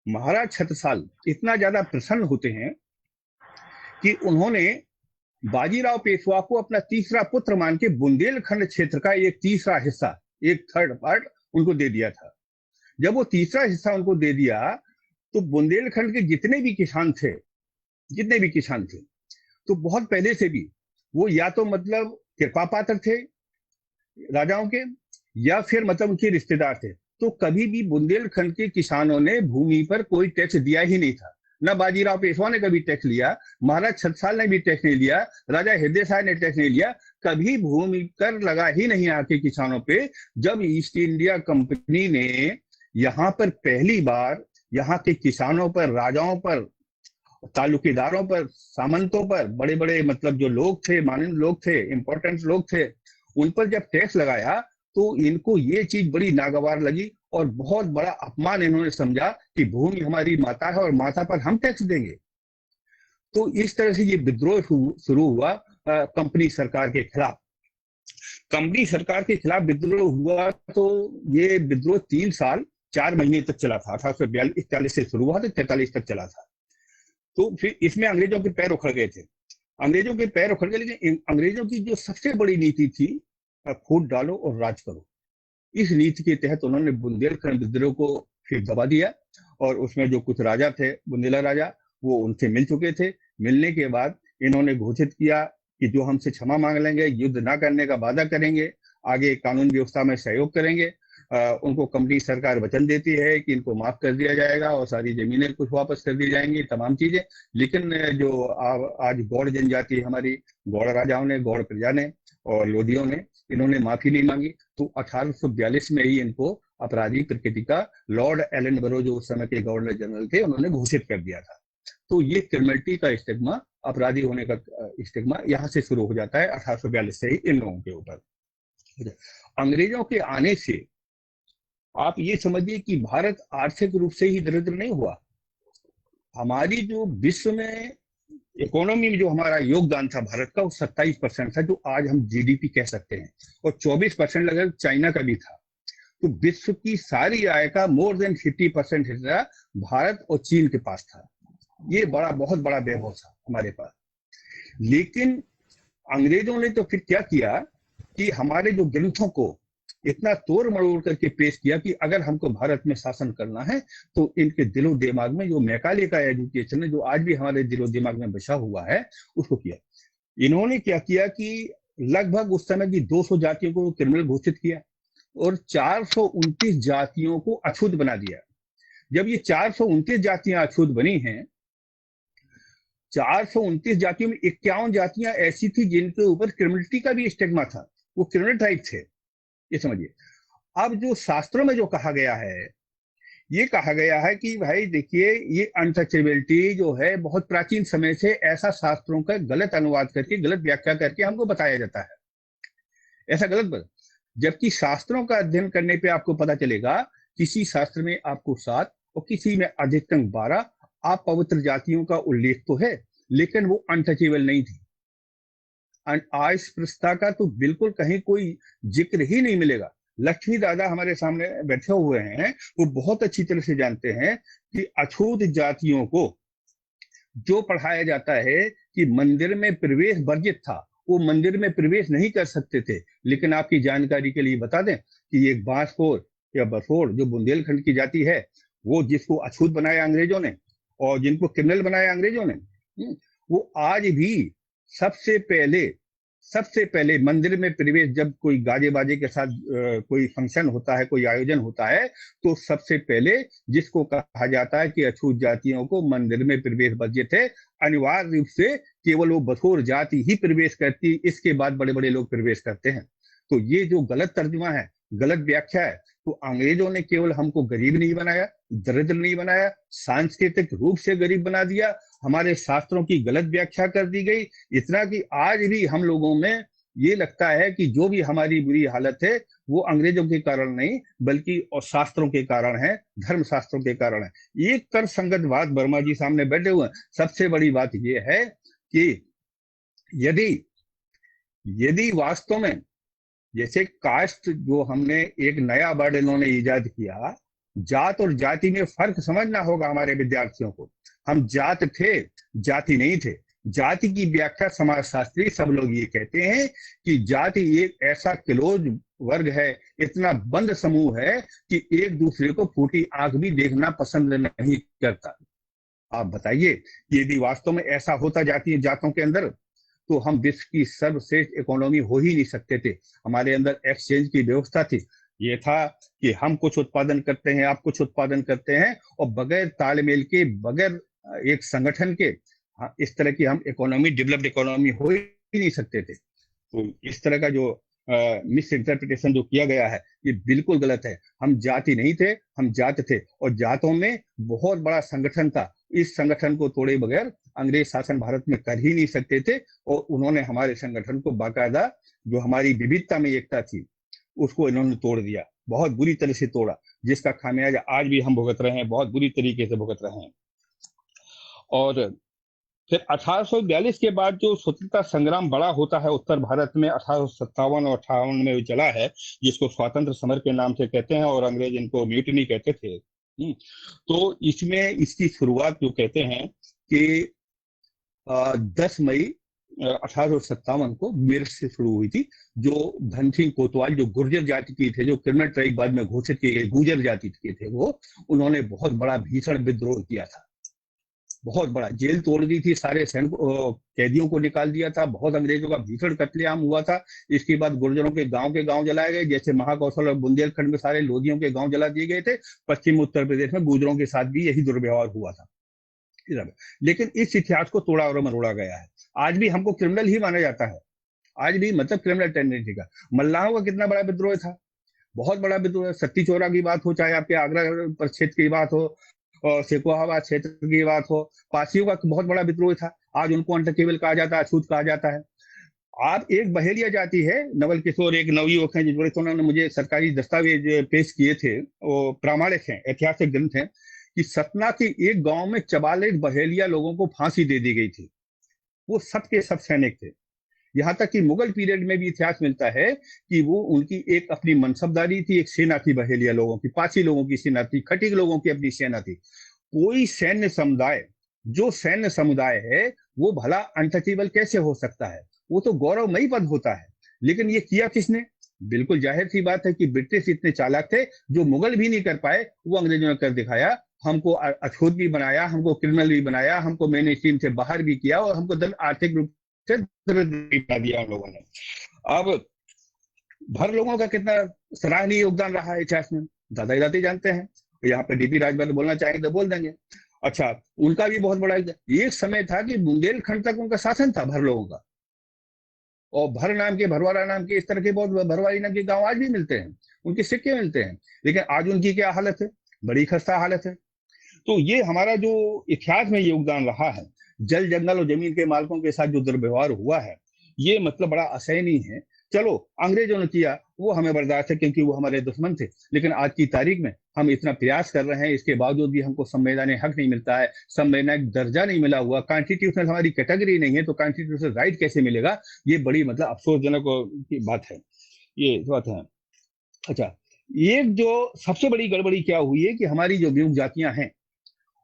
महाराज छत्रसाल इतना ज्यादा प्रसन्न होते हैं कि उन्होंने बाजीराव पेशवा को अपना तीसरा पुत्र मान के बुंदेलखंड क्षेत्र का एक तीसरा हिस्सा, एक थर्ड पार्ट उनको दे दिया था। जब वो तीसरा हिस्सा उनको दे दिया तो बुंदेलखंड के जितने भी किसान थे तो बहुत पहले से भी वो या तो मतलब कृपा पात्र थे राजाओं के, या फिर मतलब उनके रिश्तेदार थे। तो कभी भी बुंदेलखंड के किसानों ने भूमि पर कोई टैक्स दिया ही नहीं था। न बाजीराव पेशवा ने कभी टैक्स लिया, महाराज छत्रसाल ने भी टैक्स नहीं लिया, राजा हृदय साय ने टैक्स नहीं लिया। कभी भूमि कर लगा ही नहीं आके किसानों पे। जब ईस्ट इंडिया कंपनी ने यहाँ पर पहली बार यहाँ के किसानों पर, राजाओं पर, तालुकेदारों पर, सामंतों पर, बड़े बड़े मतलब जो लोग थे, माननीय लोग थे, इंपॉर्टेंट लोग थे, उन पर जब टैक्स लगाया तो इनको ये चीज बड़ी नागवार लगी और बहुत बड़ा अपमान इन्होंने समझा कि भूमि हमारी माता है और माता पर हम टैक्स देंगे। तो इस तरह से ये विद्रोह शुरू हुआ कंपनी सरकार के खिलाफ। कंपनी सरकार के खिलाफ विद्रोह हुआ तो ये विद्रोह 3 साल 4 महीने तक चला था। 1841 से शुरू हुआ तो 43 तक चला था। तो फिर इसमें अंग्रेजों के पैर उखड़ गए थे, लेकिन अंग्रेजों की जो सबसे बड़ी नीति थी फूट डालो और राज करो। इस नीति के तहत उन्होंने बुंदेलखंड विद्रोह को फिर दबा दिया। और उसमें जो कुछ राजा थे, बुंदेला राजा, वो उनसे मिल चुके थे। मिलने के बाद इन्होंने घोषित किया कि जो हमसे क्षमा मांग लेंगे, युद्ध ना करने का वादा करेंगे, आगे कानून व्यवस्था में सहयोग करेंगे। उनको कंपनी सरकार वचन देती है कि इनको माफ कर दिया जाएगा और सारी जमीनें कुछ वापस कर दी जाएंगी, तमाम चीजें। लेकिन जो आज गौड़ जनजाति, हमारी गौड़ राजाओं ने, गौड़ प्रजा ने और लोधियों ने, इन्होंने माफी नहीं मांगी। तो 1842 में ही इनको अपराधी प्रकृति का लॉर्ड एलनबरो, जो उस समय के गवर्नर जनरल थे, उन्होंने घोषित कर दिया था। तो ये क्रिमिनलिटी का स्टिग्मा, अपराधी होने का स्टिग्मा यहाँ से शुरू हो जाता है 1842 से ही इन लोगों के ऊपर। अंग्रेजों के आने से आप ये समझिए कि भारत आर्थिक रूप से ही दरिद्र नहीं हुआ। हमारी जो विश्व में इकोनॉमी में जो हमारा योगदान था भारत का, वो 27% था, जो आज हम जीडीपी कह सकते हैं, और 24% लगभग चाइना का भी था। तो विश्व की सारी आय का मोर देन 50% हिस्सा भारत और चीन के पास था। ये बहुत बड़ा वैभव था हमारे पास। लेकिन अंग्रेजों ने तो फिर क्या किया कि हमारे जो ग्रंथों को इतना तोड़ मरोड़ करके पेश किया कि अगर हमको भारत में शासन करना है तो इनके दिलो दिमाग में जो मैकाले का एजुकेशन है, जो आज भी हमारे दिलो दिमाग में बसा हुआ है, उसको किया। इन्होंने क्या किया कि लगभग उस समय की 200 जातियों को क्रिमिनल घोषित किया और 429 जातियों को अछूत बना दिया। जब ये 429 जातियां अछूत बनी हैं, 429 जातियों में 51 जातियां ऐसी थी जिनके ऊपर क्रिमिनलिटी का भी स्टिग्मा था, वो क्रिमिनल टाइप थे, ये समझिए। अब जो शास्त्रों में जो कहा गया है, ये कहा गया है कि भाई देखिए, ये अनटचेबिलिटी जो है बहुत प्राचीन समय से ऐसा शास्त्रों का गलत अनुवाद करके, गलत व्याख्या करके हमको बताया जाता है, ऐसा गलत। जबकि शास्त्रों का अध्ययन करने पे आपको पता चलेगा, किसी शास्त्र में आपको 7 और किसी में अधिकतम 12 अपवित्र जातियों का उल्लेख तो है, लेकिन वो अनटचेबल नहीं थी। अस्पृश्यता का तो बिल्कुल कहीं कोई जिक्र ही नहीं मिलेगा। लक्ष्मी दादा हमारे सामने बैठे हुए हैं, वो बहुत अच्छी तरह से जानते हैं कि अछूत जातियों को जो पढ़ाया जाता है कि मंदिर में प्रवेश वर्जित था, वो मंदिर में प्रवेश नहीं कर सकते थे। लेकिन आपकी जानकारी के लिए बता दें कि ये बांसकोर या बसोर जो बुंदेलखंड की जाति है, वो जिसको अछूत बनाया अंग्रेजों ने और जिनको क्रिमिनल बनाया अंग्रेजों ने, वो आज भी सबसे पहले मंदिर में प्रवेश, जब कोई गाजे बाजे के साथ कोई फंक्शन होता है, कोई आयोजन होता है, तो सबसे पहले जिसको कहा जाता है कि अछूत जातियों को मंदिर में प्रवेश वर्जित है, अनिवार्य रूप से केवल वो बसोर जाति ही प्रवेश करती, इसके बाद बड़े बड़े लोग प्रवेश करते हैं। तो ये जो गलत तर्जुमा है, गलत व्याख्या है, तो अंग्रेजों ने केवल हमको गरीब नहीं बनाया, दरिद्र नहीं बनाया, सांस्कृतिक रूप से गरीब बना दिया, हमारे शास्त्रों की गलत व्याख्या कर दी गई। इतना कि आज भी हम लोगों में ये लगता है कि जो भी हमारी बुरी हालत है वो अंग्रेजों के कारण नहीं, बल्कि और शास्त्रों के कारण है, धर्म शास्त्रों के कारण है। एक तर्कसंगत बात वर्मा जी सामने बैठे हुए हैं। सबसे बड़ी बात यह है कि यदि वास्तव में जैसे कास्ट जो हमने एक नया वर्ड इन्होंने इजाद किया, जात और जाति में फर्क समझना होगा हमारे विद्यार्थियों को। हम जात थे, जाति नहीं थे। जाति की व्याख्या समाजशास्त्री सब लोग ये कहते हैं कि जाति एक ऐसा क्लोज वर्ग है, इतना बंद समूह है कि एक दूसरे को फूटी आंख भी देखना पसंद नहीं करता। आप बताइए, यदि वास्तव में ऐसा होता जाती जातों के अंदर, तो हम विश्व की सर्वश्रेष्ठ इकोनॉमी हो ही नहीं सकते थे। हमारे अंदर एक्सचेंज की व्यवस्था थी, ये था कि हम कुछ उत्पादन करते हैं, आप कुछ उत्पादन करते हैं, और बगैर तालमेल के, बगैर एक संगठन के, इस तरह की हम इकोनॉमी, डेवलप्ड इकोनॉमी हो ही नहीं सकते थे। तो इस तरह का जो मिस इंटरप्रिटेशन जो किया गया है, ये बिल्कुल गलत है। हम जाति नहीं थे, हम जात थे, और जातों में बहुत बड़ा संगठन था। इस संगठन को तोड़े बगैर अंग्रेज शासन भारत में कर ही नहीं सकते थे, और उन्होंने हमारे संगठन को बाकायदा, जो हमारी विविधता में एकता थी, उसको इन्होंने तोड़ दिया, बहुत बुरी तरह से तोड़ा, जिसका खामियाजा आज भी हम भुगत रहे हैं, बहुत बुरी तरीके से भुगत रहे हैं। और फिर 1842 के बाद जो स्वतंत्रता संग्राम बड़ा होता है उत्तर भारत में, 1857 और 58 में चला है, जिसको स्वातंत्र समर के नाम से कहते हैं, और अंग्रेज इनको म्यूटिनी कहते थे। तो इसमें इसकी शुरुआत जो कहते हैं कि 10 मई 1857 को मेरठ से शुरू हुई थी। जो धन सिंह कोतवाल, जो गुर्जर जाति के थे, जो क्रिमिनल ट्राइब बाद में घोषित किए गए गुर्जर जाति के थे, वो उन्होंने बहुत बड़ा भीषण विद्रोह किया था, बहुत बड़ा। जेल तोड़ दी थी, सारे कैदियों को निकाल दिया था, बहुत अंग्रेजों का भीषण कत्लेआम हुआ था। इसके बाद गुर्जरों के गांव जलाए गए, जैसे महाकौशल और बुंदेलखंड में सारे लोधियों के गांव जला दिए गए थे। पश्चिम उत्तर प्रदेश में गुर्जरों के साथ भी यही दुर्व्यवहार हुआ था। लेकिन इस इतिहास को तोड़ा और मरोड़ा गया है। आज भी हमको क्रिमिनल ही माना जाता है, आज भी, मतलब क्रिमिनल टेंडेंसी का। मल्लाहों का कितना बड़ा विद्रोह था, बहुत बड़ा विद्रोह। सत्ती चौरा की बात हो, चाहे आपके आगरा पर क्षेत्र की बात हो, और शेखवाबाद क्षेत्र की बात हो, पासियों का बहुत बड़ा विद्रोह था। आज उनको अनटचेबल कहा जाता है, अछूत कहा जाता है। आप एक बहेलिया जाति है, नवल किशोर एक नवयुवक हैं, जिस उन्होंने मुझे सरकारी दस्तावेज पेश किए थे, वो प्रामाणिक हैं, ऐतिहासिक ग्रंथ हैं, कि सतना के एक गांव में 44 बहेलिया लोगों को फांसी दे दी गई थी। वो सब के सब सैनिक थे। यहाँ तक कि मुगल पीरियड में भी इतिहास मिलता है कि वो उनकी एक अपनी मनसबदारी थी, एक सेना थी बहेलिया लोगों की, पासी लोगों की सेना थी, खटीक लोगों की अपनी सेना थी। कोई सैन्य समुदाय, जो सैन्य समुदाय है, वो भला अनटचेबल कैसे हो सकता है? वो तो गौरवमयी पद होता है। लेकिन ये किया किसने? बिल्कुल जाहिर सी बात है कि ब्रिटिश इतने चालाक थे, जो मुगल भी नहीं कर पाए वो अंग्रेजों ने कर दिखाया। हमको अछूत भी बनाया, हमको क्रिमिनल भी बनाया, हमको मेन स्ट्रीम से बाहर भी किया, और हमको आर्थिक रूप से दरिद्र दिया उन लोगों ने। अब भर लोगों का कितना सराहनीय योगदान रहा है इतिहास में, दादा दादी जानते हैं। यहाँ पे डीपी राजभर बोलना चाहेंगे तो बोल देंगे। अच्छा, उनका भी बहुत बड़ा एक समय था कि बुंदेलखंड तक उनका शासन था भर लोगों का, और भर नाम के, भरवाड़ा नाम के, इस तरह के बहुत भरवाड़ी नाम के गांव आज भी मिलते हैं, उनके सिक्के मिलते हैं। लेकिन आज उनकी क्या हालत है? बड़ी खस्ता हालत है। तो ये हमारा जो इतिहास में योगदान रहा है, जल जंगल और जमीन के मालिकों के साथ जो दुर्व्यवहार हुआ है, ये मतलब बड़ा असहनीय है चलो अंग्रेजों ने किया वो हमें बर्दाश्त है क्योंकि वो हमारे दुश्मन थे, लेकिन आज की तारीख में हम इतना प्रयास कर रहे हैं, इसके बावजूद भी हमको संवैधानिक हक नहीं मिलता है, संवैधानिक दर्जा नहीं मिला हुआ, कॉन्स्टिट्यूशनल हमारी कैटेगरी नहीं है, तो कॉन्स्टिट्यूशनल राइट कैसे मिलेगा? ये बड़ी मतलब अफसोसजनक की बात है, ये बात है। अच्छा, एक जो सबसे बड़ी गड़बड़ी क्या हुई है कि हमारी जो विमुक्त जातियां हैं,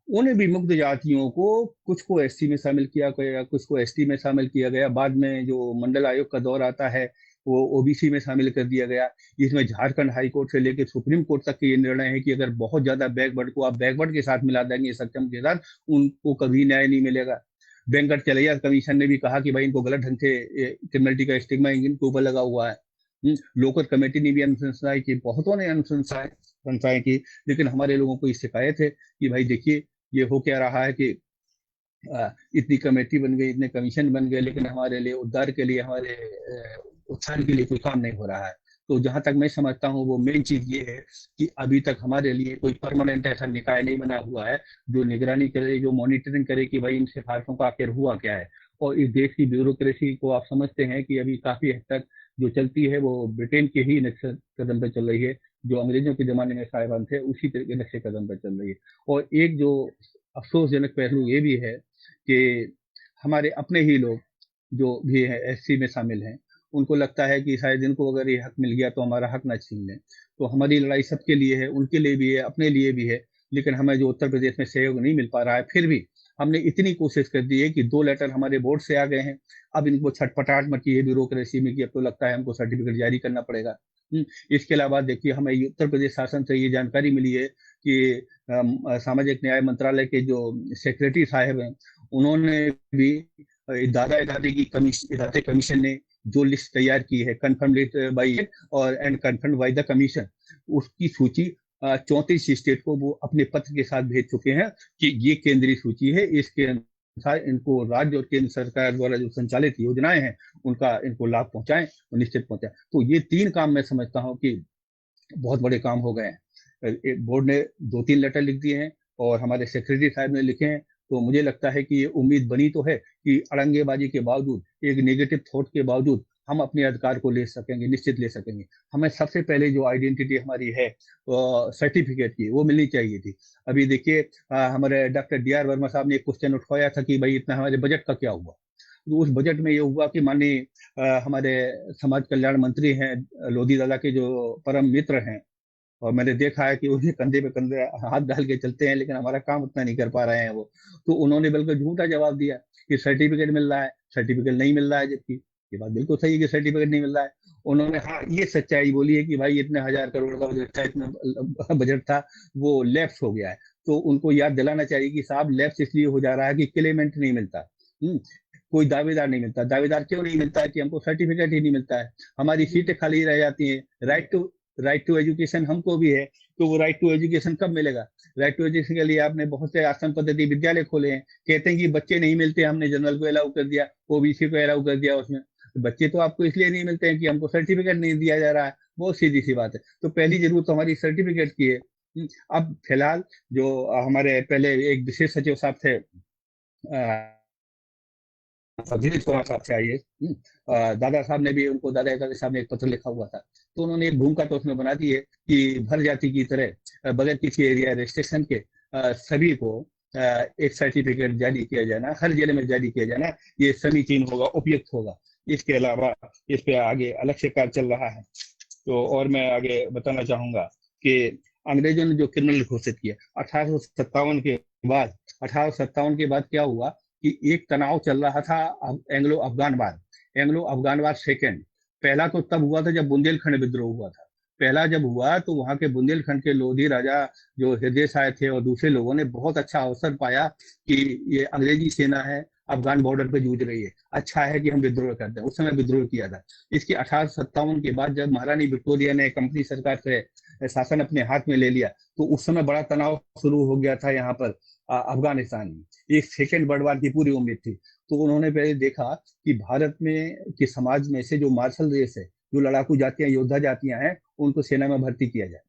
उन विमुक्त जातियों को कुछ को एससी में शामिल किया गया, कुछ को एसटी में शामिल किया गया, बाद में जो मंडल आयोग का दौर आता है वो ओबीसी में शामिल कर दिया गया। इसमें झारखंड हाई कोर्ट से लेकर सुप्रीम कोर्ट तक के ये निर्णय है कि अगर बहुत ज्यादा बैकवर्ड को आप बैकवर्ड के साथ मिला देंगे, सक्षम के साथ, उनको कभी न्याय नहीं मिलेगा। वेंकट चलैया कमीशन ने भी कहा कि भाई इनको गलत ढंग से क्रिमिनलिटी का स्टिग्मा इनके ऊपर लगा हुआ है। लोकल कमेटी ने भी अनुशंसाएं की, बहुतों ने अनुशंसाएं की, लेकिन हमारे लोगों को इस शिकायत है कि भाई देखिए ये हो क्या रहा है कि इतनी कमेटी बन गई, इतने कमीशन बन गए, लेकिन हमारे लिए उद्धार के लिए, हमारे उत्थान के लिए कोई काम नहीं हो रहा है। तो जहां तक मैं समझता हूँ वो मेन चीज ये है कि अभी तक हमारे लिए कोई परमानेंट ऐसा निकाय नहीं बना हुआ है जो निगरानी करे, जो मॉनिटरिंग करे कि भाई इन सिफारिशों का आखिर हुआ क्या है। और इस देश की ब्यूरोक्रेसी को आप समझते हैं कि अभी काफी हद तक जो चलती है वो ब्रिटेन के ही नक्शे कदम पर चल रही है, जो अंग्रेजों के जमाने में साहिबान थे उसी तरह के नक्शे कदम पर चल रही है। और एक जो अफसोसजनक पहलू ये भी है कि हमारे अपने ही लोग जो भी है एससी में शामिल हैं, उनको लगता है कि शायद इनको अगर ये हक मिल गया तो हमारा हक ना छीन लें। तो हमारी लड़ाई सबके लिए है, उनके लिए भी है, अपने लिए भी है, लेकिन हमें जो उत्तर प्रदेश में सहयोग नहीं मिल पा रहा है, फिर भी हमने इतनी कोशिश कर दी है कि 2 लेटर हमारे बोर्ड से आ गए हैं। अब इनको छटपटाहट मची है ब्यूरोक्रेसी में कि अब तो लगता है हमको सर्टिफिकेट जारी करना पड़ेगा। इसके अलावा देखिए हमें उत्तर प्रदेश शासन से ये जानकारी मिली है कि सामाजिक न्याय मंत्रालय के जो सेक्रेटरी साहब हैं, उन्होंने भी दादा कमीशन ने जो लिस्ट तैयार की है, कन्फर्म बाई और and confirm by the commission, उसकी सूची 34 स्टेट को वो अपने पत्र के साथ भेज चुके हैं कि ये केंद्रीय सूची है, इसके अनुसार इनको राज्य और केंद्र सरकार द्वारा जो संचालित योजनाएं हैं उनका इनको लाभ पहुंचाएं और निश्चित पहुंचाएं। तो ये 3 काम मैं समझता हूं कि बहुत बड़े काम हो गए हैं। बोर्ड ने 2-3 लेटर लिख दिए हैं और हमारे सेक्रेटरी साहब ने लिखे हैं, तो मुझे लगता है कि ये उम्मीद बनी तो है कि अड़ंगेबाजी के बावजूद, एक नेगेटिव थॉट के बावजूद हम अपने अधिकार को ले सकेंगे, निश्चित ले सकेंगे। हमें सबसे पहले जो आइडेंटिटी हमारी है सर्टिफिकेट की, वो मिलनी चाहिए थी। अभी देखिए हमारे डॉक्टर डी आर वर्मा साहब ने एक क्वेश्चन उठाया था कि भाई इतना हमारे बजट का क्या हुआ। तो उस बजट में ये हुआ कि माननीय हमारे समाज कल्याण मंत्री हैं, लोधी दादा के जो परम मित्र हैं, और मैंने देखा है कि उन्हें कंधे पे कंधे हाथ डाल के चलते हैं, लेकिन हमारा काम उतना नहीं कर पा रहे हैं वो। तो उन्होंने बिल्कुल झूठा जवाब दिया कि सर्टिफिकेट मिल रहा है, सर्टिफिकेट नहीं मिल रहा है, जबकि ये बात बिल्कुल सही है कि सर्टिफिकेट नहीं मिल रहा है। उन्होंने हाँ ये सच्चाई बोली है कि भाई इतने 1000 करोड़ का बजट था, इतना बजट था, वो लैप्स हो गया है। तो उनको याद दिलाना चाहिए कि साहब लैप्स इसलिए हो जा रहा है कि क्लेमेंट नहीं मिलता, कोई दावेदार नहीं मिलता। दावेदार क्यों नहीं मिलता है कि हमको सर्टिफिकेट ही नहीं मिलता है, हमारी सीटें खाली रह जाती हैं। राइट टू एजुकेशन हमको भी है, तो वो राइट टू एजुकेशन कब मिलेगा? राइट टू एजुकेशन के लिए आपने बहुत से आसन पद्धति विद्यालय खोले हैं, कहते हैं कि बच्चे नहीं मिलते, हमने जनरल को अलाउ कर दिया, ओबीसी को अलाउ कर दिया। उसमें बच्चे तो आपको इसलिए नहीं मिलते हैं कि हमको सर्टिफिकेट नहीं दिया जा रहा है, बहुत सीधी सी बात है। तो पहली जरूरत तो हमारी सर्टिफिकेट की है। अब फिलहाल जो हमारे पहले एक विशेष सचिव साहब थे धीरज कुमार साहब से आइए, दादा साहब ने भी उनको, दादा साहब ने एक पत्र लिखा हुआ था, तो उन्होंने एक भूमिका तो उसमें बना दी है कि भर जाति की तरह बगैर किसी एरिया रजिस्ट्रेशन के सभी को एक सर्टिफिकेट जारी किया जाना, हर जिले में जारी किया जाना, ये समीचीन होगा, उपयुक्त होगा। इसके अलावा इस पे आगे अलग से कार्य चल रहा है। तो और मैं आगे बताना चाहूंगा कि अंग्रेजों ने जो क्रिमिनल घोषित किया 1857 के बाद क्या हुआ कि एक तनाव चल रहा था एंग्लो अफगान वार सेकेंड। पहला तो तब हुआ था जब बुंदेलखंड विद्रोह हुआ था। पहला जब हुआ तो वहां के बुंदेलखंड के लोधी राजा जो हृदय साय थे और दूसरे लोगों ने बहुत अच्छा अवसर पाया कि ये अंग्रेजी सेना है, अफगान बॉर्डर पे जूझ रही है, अच्छा है कि हम विद्रोह करते हैं। उस समय विद्रोह किया था। इसके 1857 के बाद जब महारानी विक्टोरिया ने कंपनी सरकार से शासन अपने हाथ में ले लिया, तो उस समय बड़ा तनाव शुरू हो गया था यहाँ पर अफगानिस्तान में। एक सेकेंड वर्ल्ड वार की पूरी उम्मीद थी। तो उन्होंने पहले देखा कि भारत में के समाज में से जो मार्शल रेस है, जो लड़ाकू जातियां, योद्धा जातियां हैं, उनको सेना में भर्ती किया जाए।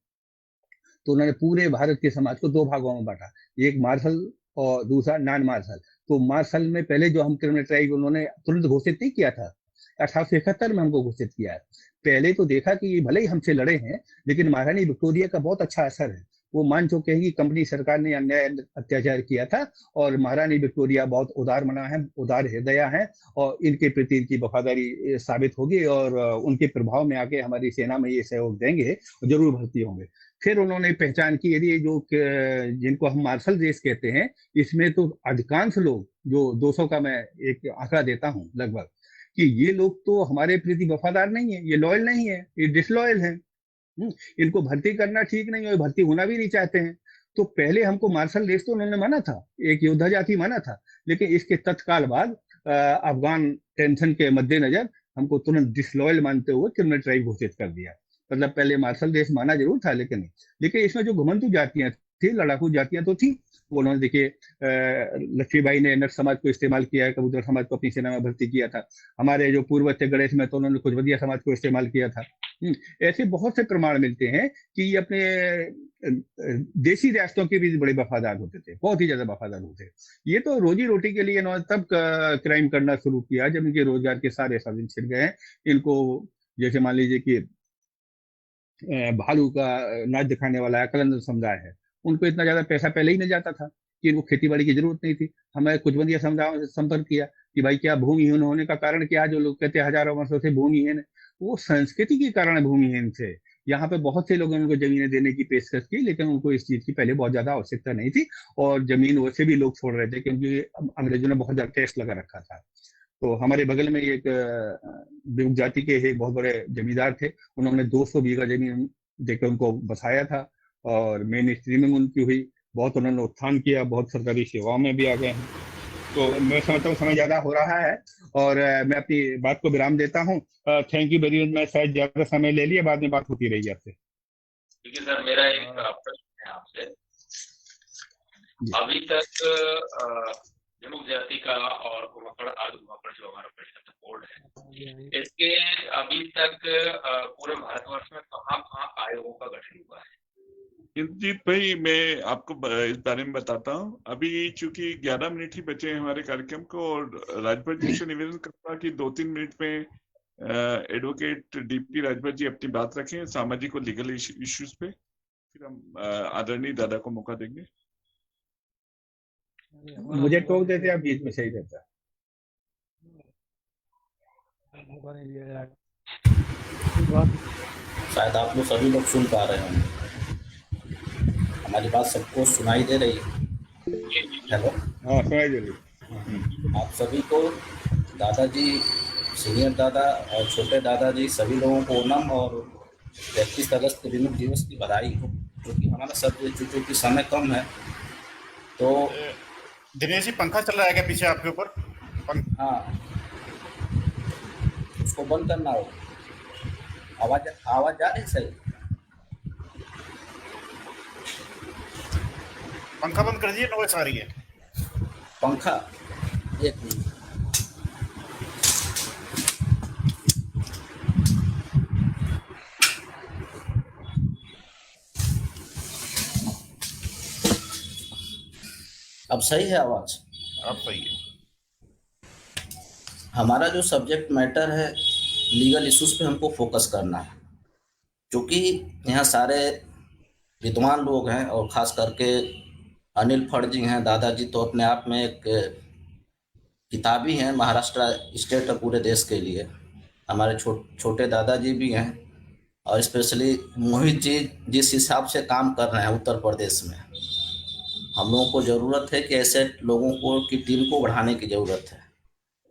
तो उन्होंने पूरे भारत के समाज को 2 भागों में बांटा, एक मार्शल और दूसरा नॉन मार्शल। तो मार्शल में पहले जो हम क्रिमिनल ट्राइब उन्होंने तुरंत घोषित नहीं किया था, 1871 में हमको घोषित किया है। पहले तो देखा कि ये भले ही हमसे लड़े हैं, लेकिन महारानी विक्टोरिया का बहुत अच्छा असर है। वो मान चुके हैं कि कंपनी सरकार ने अन्याय अत्याचार किया था और महारानी विक्टोरिया बहुत उदार मना है, उदार हृदया है और इनके प्रति इनकी वफादारी साबित होगी और उनके प्रभाव में आके हमारी सेना में ये सहयोग देंगे, जरूर भर्ती होंगे। फिर उन्होंने पहचान की, यदि जो जिनको हम मार्शल रेस कहते हैं, इसमें तो अधिकांश लोग, जो 200 का मैं एक आंकड़ा देता हूँ लगभग, कि ये लोग तो हमारे प्रति वफादार नहीं है, ये लॉयल नहीं है, ये डिसलॉयल है। इनको भर्ती करना ठीक नहीं है, भर्ती होना भी नहीं चाहते हैं। तो पहले हमको मार्शल रेस तो उन्होंने माना था, एक योद्धा जाति माना था, लेकिन इसके तत्काल बाद अफगान टेंशन के मद्देनजर हमको तुरंत डिसलॉयल मानते हुए क्रिमिनल ट्राइब घोषित कर दिया। मतलब पहले मार्शल रेस माना जरूर था, लेकिन इसमें जो घुमंतु जातियां थी, लड़ाकू जातियां तो थी, उन्होंने देखिए लक्ष्मीबाई ने नट समाज को इस्तेमाल किया है, कबूतर समाज को अपनी सेना में भर्ती किया था। हमारे जो पूर्व थे गणेश में, तो उन्होंने कुछ वधिया समाज को इस्तेमाल किया था। ऐसे बहुत से प्रमाण मिलते हैं कि ये अपने देशी रियासतों के भी बड़े वफादार होते थे, बहुत ही ज्यादा वफादार होते। ये तो रोजी रोटी के लिए इन्होंने तब क्राइम करना शुरू किया जब इनके रोजगार के सारे साधन छिड़ गए हैं। इनको जैसे मान लीजिए कि भालू का नाच दिखाने वाला कलंदर समुदाय है, उनको इतना ज्यादा पैसा पहले ही नहीं जाता था कि इनको खेती बाड़ी की जरूरत नहीं थी। हमें कुछ बंदिया समुदायों से संपर्क किया कि भाई क्या भूमिहीन होने का कारण क्या, जो लोग कहते हैं हजारों वर्षों से भूमिहीन, वो संस्कृति के कारण भूमिहीन थे। यहाँ पे बहुत से लोगों ने उनको जमीनें देने की पेशकश की, लेकिन उनको इस चीज की पहले बहुत ज्यादा आवश्यकता नहीं थी और जमीन वैसे भी लोग छोड़ रहे थे क्योंकि अंग्रेजों ने बहुत ज्यादा टैक्स लगा रखा था। तो हमारे बगल में एक बेउक जाति के एक बहुत बड़े जमींदार थे, उन्होंने 200 बीघा जमीन देकर उनको बसाया था और मेन स्ट्रीमिंग उनकी हुई, बहुत उन्होंने उत्थान किया, बहुत सरकारी सेवाओं में भी आ गए हैं। तो मैं समझता हूँ समय ज्यादा हो रहा है और मैं अपनी बात को विराम देता हूँ। Thank you very much. मैं शायद ज्यादा समय ले लिया, बाद में बात होती रहेगी आपसे। ठीक है सर, मेरा एक प्रश्न है आपसे। अभी तक जमुक जाति का और घुमक्कड़ आदि घुमक्कड़ जो हमारा परिषद बोर्ड है, इसके अभी तक पूरे भारतवर्ष में कहाँ आयोगों का गठन हुआ है? इंद्रजीत भाई, मैं आपको इस बारे में बताता हूँ। अभी चूंकि 11 मिनट ही बचे हैं हमारे कार्यक्रम को और राजभर जी से निवेदन करता कि 2-3 मिनट में एडवोकेट डीपी राजभर जी अपनी बात रखें सामाजिक और लीगल इश्यूज पे, फिर हम आदरणीय दादा को मौका देंगे। मुझे टोक देते आप बीच में, सही रहता। शायद आप लोग सभी लोग सुन पा रहे होंगे, हमारी बात सबको सुनाई दे रही है? हेलो, हाँ सुनाई दे रही। आप सभी को दादाजी, सीनियर दादा और छोटे दादाजी सभी लोगों को ओणम और 31 अगस्त के विमुक्त दिवस की बधाई हो। क्योंकि हमारा सब चूंकि समय कम है तो दिनेश जी, पंखा चल रहा है क्या पीछे आपके ऊपर? हाँ, उसको बंद करना हो। आवाज जा रही सही? पंखा बंद कर दीजिए, नॉइस आ रही है। पंखा एक मिनट। अब सही है आवाज? अब सही है। हमारा जो सब्जेक्ट मैटर है लीगल इश्यूज पे हमको फोकस करना है, क्योंकि यहाँ सारे विद्वान लोग हैं और खास करके अनिल फड़जी हैं। दादाजी तो अपने आप में एक किताबी हैं महाराष्ट्र स्टेट और पूरे देश के लिए। हमारे छोटे दादाजी भी हैं और स्पेशली मोहित जी जिस हिसाब से काम कर रहे हैं उत्तर प्रदेश में, हम लोगों को ज़रूरत है कि ऐसे लोगों को की टीम को बढ़ाने की ज़रूरत है।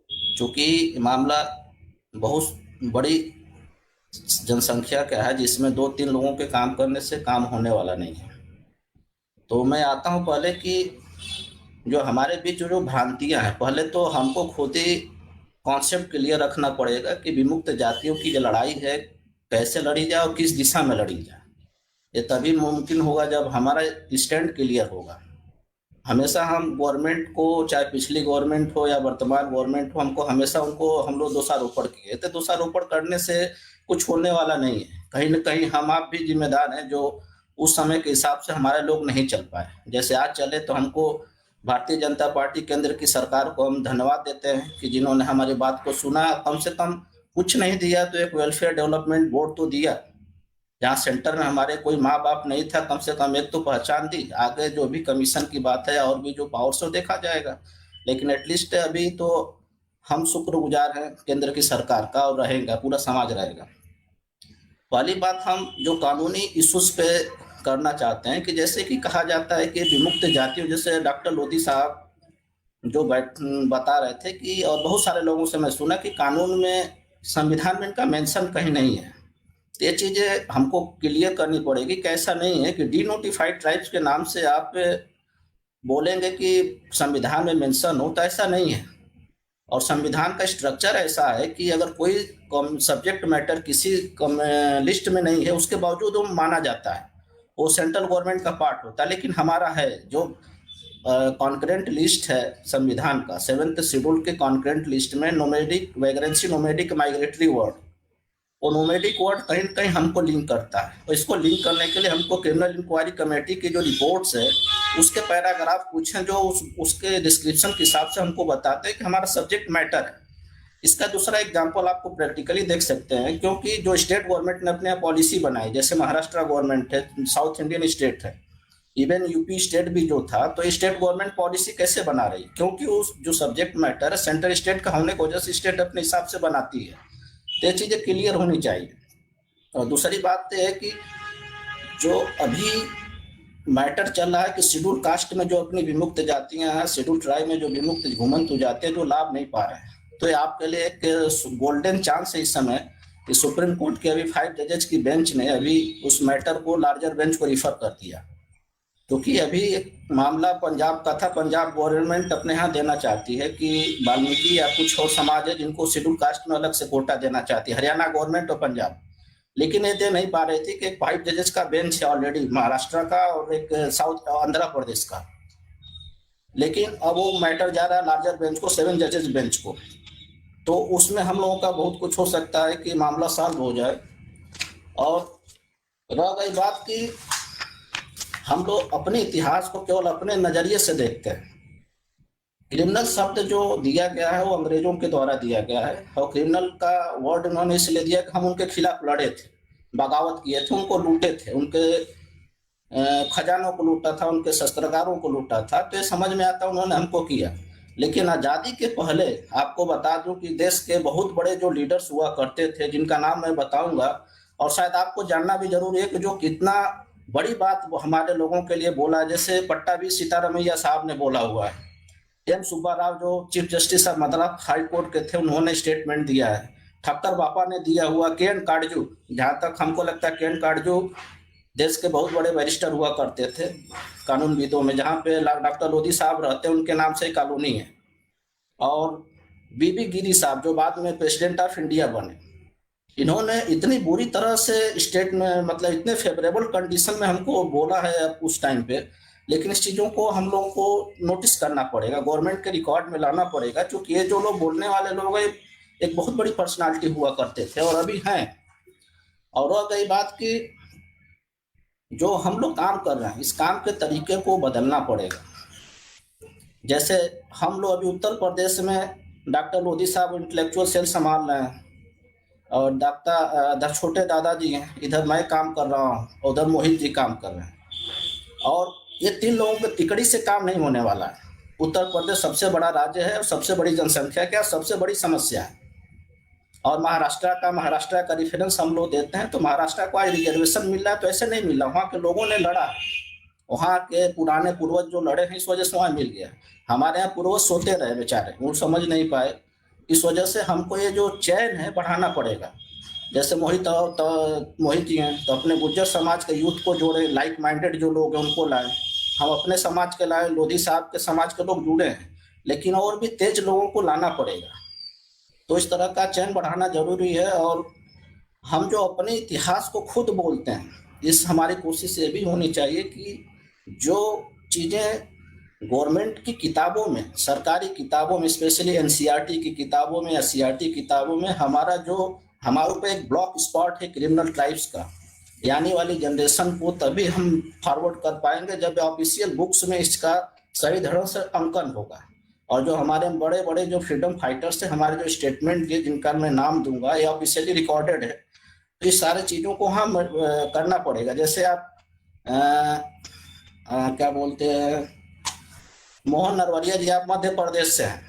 क्योंकि मामला बहुत बड़ी जनसंख्या का है जिसमें 2-3 लोगों के काम करने से काम होने वाला नहीं है। तो मैं आता हूं पहले कि जो हमारे बीच जो भ्रांतियां हैं, पहले तो हमको खुद ही कॉन्सेप्ट क्लियर रखना पड़ेगा कि विमुक्त जातियों की जो लड़ाई है कैसे लड़ी जाए और किस दिशा में लड़ी जाए। ये तभी मुमकिन होगा जब हमारा स्टैंड क्लियर होगा। हमेशा हम गवर्नमेंट को, चाहे पिछली गवर्नमेंट हो या वर्तमान गवर्नमेंट हो, हमको हमेशा हम लोग दोषारोपण किए थे। दोषारोपण करने से कुछ होने वाला नहीं है। कहीं न कहीं हम आप भी जिम्मेदार हैं जो उस समय के हिसाब से हमारे लोग नहीं चल पाए। जैसे आज चले तो हमको भारतीय जनता पार्टी केंद्र की सरकार को हम धन्यवाद देते हैं कि जिन्होंने हमारी बात को सुना, कम से कम कुछ नहीं दिया तो एक वेलफेयर डेवलपमेंट बोर्ड तो दिया, जहाँ सेंटर में हमारे कोई माँ बाप नहीं था, कम से कम एक तो पहचान दी। आगे जो भी कमीशन की बात है और भी जो पावर से देखा जाएगा, लेकिन एटलीस्ट अभी तो हम शुक्रगुजार हैं केंद्र की सरकार का, और रहेगा, पूरा समाज रहेगा। पहली बात, हम जो कानूनी इश्यूज पे करना चाहते हैं कि जैसे कि कहा जाता है कि विमुक्त जातियों, जैसे डॉक्टर लोधी साहब जो बता रहे थे कि, और बहुत सारे लोगों से मैं सुना कि कानून में, संविधान में इनका मेंशन कहीं नहीं है। तो ये चीजें हमको क्लियर करनी पड़ेगी कि ऐसा नहीं है कि डिनोटिफाइड ट्राइब्स के नाम से आप बोलेंगे कि संविधान में मेंशन हो, तो ऐसा नहीं है। और संविधान का स्ट्रक्चर ऐसा है कि अगर कोई सब्जेक्ट मैटर किसी लिस्ट में नहीं है, उसके बावजूद वो माना जाता है, वो सेंट्रल गवर्नमेंट का पार्ट होता है। लेकिन हमारा है जो कॉन्करेंट लिस्ट है संविधान का, 7th शेड्यूल के कॉन्करेंट लिस्ट में नोमेडिक वैग्रेंसी, नोमेडिक माइग्रेटरी वर्ड, वो नोमेडिक वर्ड कहीं न कहीं हमको लिंक करता है। और इसको लिंक करने के लिए हमको क्रिमिनल इंक्वायरी कमेटी की जो रिपोर्ट्स है उसके पैराग्राफ पूछें, जो उसके डिस्क्रिप्शन के हिसाब से हमको बताते हैं कि हमारा सब्जेक्ट मैटर है। इसका दूसरा एग्जाम्पल आपको प्रैक्टिकली देख सकते हैं, क्योंकि जो स्टेट गवर्नमेंट ने अपने पॉलिसी बनाई, जैसे महाराष्ट्र गवर्नमेंट है, साउथ इंडियन स्टेट है, इवन यूपी स्टेट भी जो था, तो स्टेट गवर्नमेंट पॉलिसी कैसे बना रही, क्योंकि उस जो सब्जेक्ट मैटर है सेंट्रल स्टेट का होने की वजह से स्टेट अपने हिसाब से बनाती है। तो ये चीजें क्लियर होनी चाहिए। और दूसरी बात है कि जो अभी मैटर चल रहा है कि शेड्यूल कास्ट में जो अपनी विमुक्त जातियां हैं, शेड्यूल ट्राइब में जो विमुक्त घुमंतु जाते हैं, जो लाभ नहीं पा रहे हैं, तो ये आपके लिए एक गोल्डन चांस है इस समय कि सुप्रीम कोर्ट के अभी 5 जजेस की बेंच ने अभी उस मैटर को लार्जर बेंच को रिफर कर दिया, क्योंकि अभी एक मामला पंजाब का था। पंजाब गवर्नमेंट अपने यहाँ देना चाहती है कि वाल्मीकि या कुछ और समाज है जिनको शेड्यूल कास्ट में अलग से कोटा देना चाहती है, हरियाणा गवर्नमेंट और पंजाब, लेकिन ये दे नहीं पा रही थी कि एक 5 जजेस का बेंच है ऑलरेडी, महाराष्ट्र का और एक साउथ आंध्र प्रदेश का। लेकिन अब वो मैटर जा रहा है लार्जर बेंच को, 7 जजेस बेंच को, तो उसमें हम लोगों का बहुत कुछ हो सकता है कि मामला सॉल्व हो जाए। और रह गई बात कि हम लोग अपने इतिहास को केवल अपने नजरिए से देखते हैं। क्रिमिनल शब्द जो दिया गया है वो अंग्रेजों के द्वारा दिया गया है, और क्रिमिनल का वर्ड उन्होंने इसलिए दिया कि हम उनके खिलाफ लड़े थे, बगावत किए थे, उनको लूटे थे, उनके खजानों को लूटा था, उनके शस्त्रागारों को लूटा था। तो ये समझ में आता उन्होंने हमको किया। लेकिन आज़ादी के पहले आपको बता दूं कि देश के बहुत बड़े जो लीडर्स हुआ करते थे, जिनका नाम मैं बताऊंगा, और शायद आपको जानना भी जरूरी है कि जो कितना बड़ी बात वो हमारे लोगों के लिए बोला। जैसे पट्टाभी सीतारमैया साहब ने बोला हुआ है, एम सुब्बा राव जो chief justice of Madras high court के थे, उन्होंने स्टेटमेंट दिया है, ठक्कर बापा ने दिया हुआ, के एन काटजू, जहाँ तक हमको लगता है के एन काटजू देश के बहुत बड़े बैरिस्टर हुआ करते थे कानूनविदों में, जहाँ पे डॉक्टर लोधी साहब रहते हैं उनके नाम से कॉलोनी है। और बीबी गिरी साहब जो बाद में प्रेसिडेंट ऑफ इंडिया बने, इन्होंने इतनी बुरी तरह से स्टेट में, मतलब इतने फेवरेबल कंडीशन में हमको बोला है उस टाइम पे। लेकिन इस चीज़ों को हम लोगों को नोटिस करना पड़ेगा, गवर्नमेंट के रिकॉर्ड में लाना पड़ेगा, क्योंकि ये जो लोग बोलने वाले लोग हैं एक बहुत बड़ी पर्सनालिटी हुआ करते थे और अभी हैं। और रह गई बात कि जो हम लोग काम कर रहे हैं, इस काम के तरीके को बदलना पड़ेगा। जैसे हम लोग अभी उत्तर प्रदेश में डॉक्टर लोधी साहब इंटेलेक्चुअल सेल संभाल रहे हैं, और डॉक्टर छोटे दादाजी हैं, इधर मैं काम कर रहा हूँ, उधर मोहित जी काम कर रहे हैं। और ये 3 लोगों के तिकड़ी से काम नहीं होने वाला है। उत्तर प्रदेश सबसे बड़ा राज्य है और सबसे बड़ी जनसंख्या क्या, सबसे बड़ी समस्या है। और महाराष्ट्र का रेफरेंस हम लोग देते हैं, तो महाराष्ट्र को आज रिजर्वेशन मिल रहा है, तो ऐसे नहीं मिल रहा, वहाँ के लोगों ने लड़ा, वहाँ के पुराने पूर्वज जो लड़े हैं, इस वजह से वहाँ मिल गया। हमारे यहाँ पूर्वज सोते रहे बेचारे, वो समझ नहीं पाए। इस वजह से हमको ये जो चैन है बढ़ाना पड़ेगा। जैसे मोहित जी हैं, तो अपने गुर्जर समाज के यूथ को जोड़े, लाइक माइंडेड जो लोग हैं उनको लाए, हम अपने समाज के लाए, लोधी साहब के समाज के लोग जुड़े हैं, लेकिन और भी तेज लोगों को लाना पड़ेगा। तो इस तरह का चैन बढ़ाना जरूरी है। और हम जो अपने इतिहास को खुद बोलते हैं, इस हमारी कोशिश ये भी होनी चाहिए कि जो चीज़ें गवर्नमेंट की किताबों में, सरकारी किताबों में, स्पेशली एनसीईआरटी की किताबों में या सीईआरटी किताबों में, हमारे ऊपर एक ब्लॉक स्पॉट है क्रिमिनल ट्राइब्स का, यानी वाली जनरेशन को तभी हम फॉरवर्ड कर पाएंगे जब ऑफिशियल बुक्स में इसका सही ढंग से अंकन होगा। और जो हमारे बड़े बड़े जो फ्रीडम फाइटर्स थे, हमारे जो स्टेटमेंट दिए जिनका मैं नाम दूंगा, ये ऑफिशियली रिकॉर्डेड है, तो इस सारे चीजों को हम करना पड़ेगा। जैसे आप क्या बोलते हैं, मोहन नरवरिया जी, आप मध्य प्रदेश से हैं।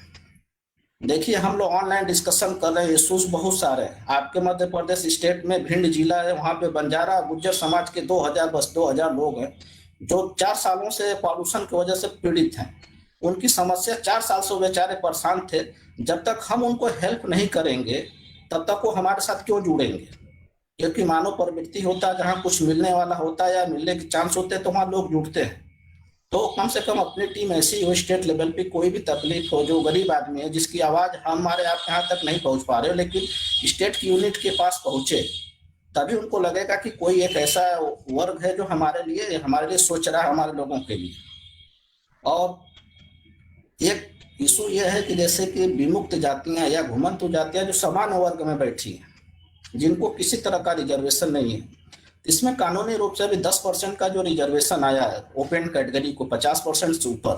देखिए, हम लोग ऑनलाइन डिस्कशन कर रहे हैं, इश्यूज बहुत सारे हैं। आपके मध्य प्रदेश स्टेट में भिंड जिला है, वहाँ पे बंजारा गुज्जर समाज के 2000 लोग हैं जो 4 सालों से पॉल्यूशन की वजह से पीड़ित हैं। उनकी समस्या 4 साल से बेचारे परेशान थे। जब तक हम उनको हेल्प नहीं करेंगे तब तक वो हमारे साथ क्यों जुड़ेंगे? क्योंकि मानव प्रवृत्ति होता है, जहाँ कुछ मिलने वाला होता है या मिलने के चांस होते हैं तो वहाँ लोग जुड़ते हैं। तो कम से कम अपनी टीम ऐसी हो, स्टेट लेवल पे कोई भी तकलीफ हो, जो गरीब आदमी है जिसकी आवाज हमारे आप यहाँ तक नहीं पहुँच पा रहे हो, लेकिन स्टेट की यूनिट के पास पहुंचे, तभी उनको लगेगा कि कोई एक ऐसा वर्ग है जो हमारे लिए सोच रहा है, हमारे लोगों के लिए। और एक इशू यह है कि जैसे कि विमुक्त जातियां या घुमंतु जातियां जो सामान्य वर्ग में बैठी हैं, जिनको किसी तरह का रिजर्वेशन नहीं है, इसमें कानूनी रूप से भी 10% का जो रिजर्वेशन आया है ओपन कैटेगरी को 50% से ऊपर,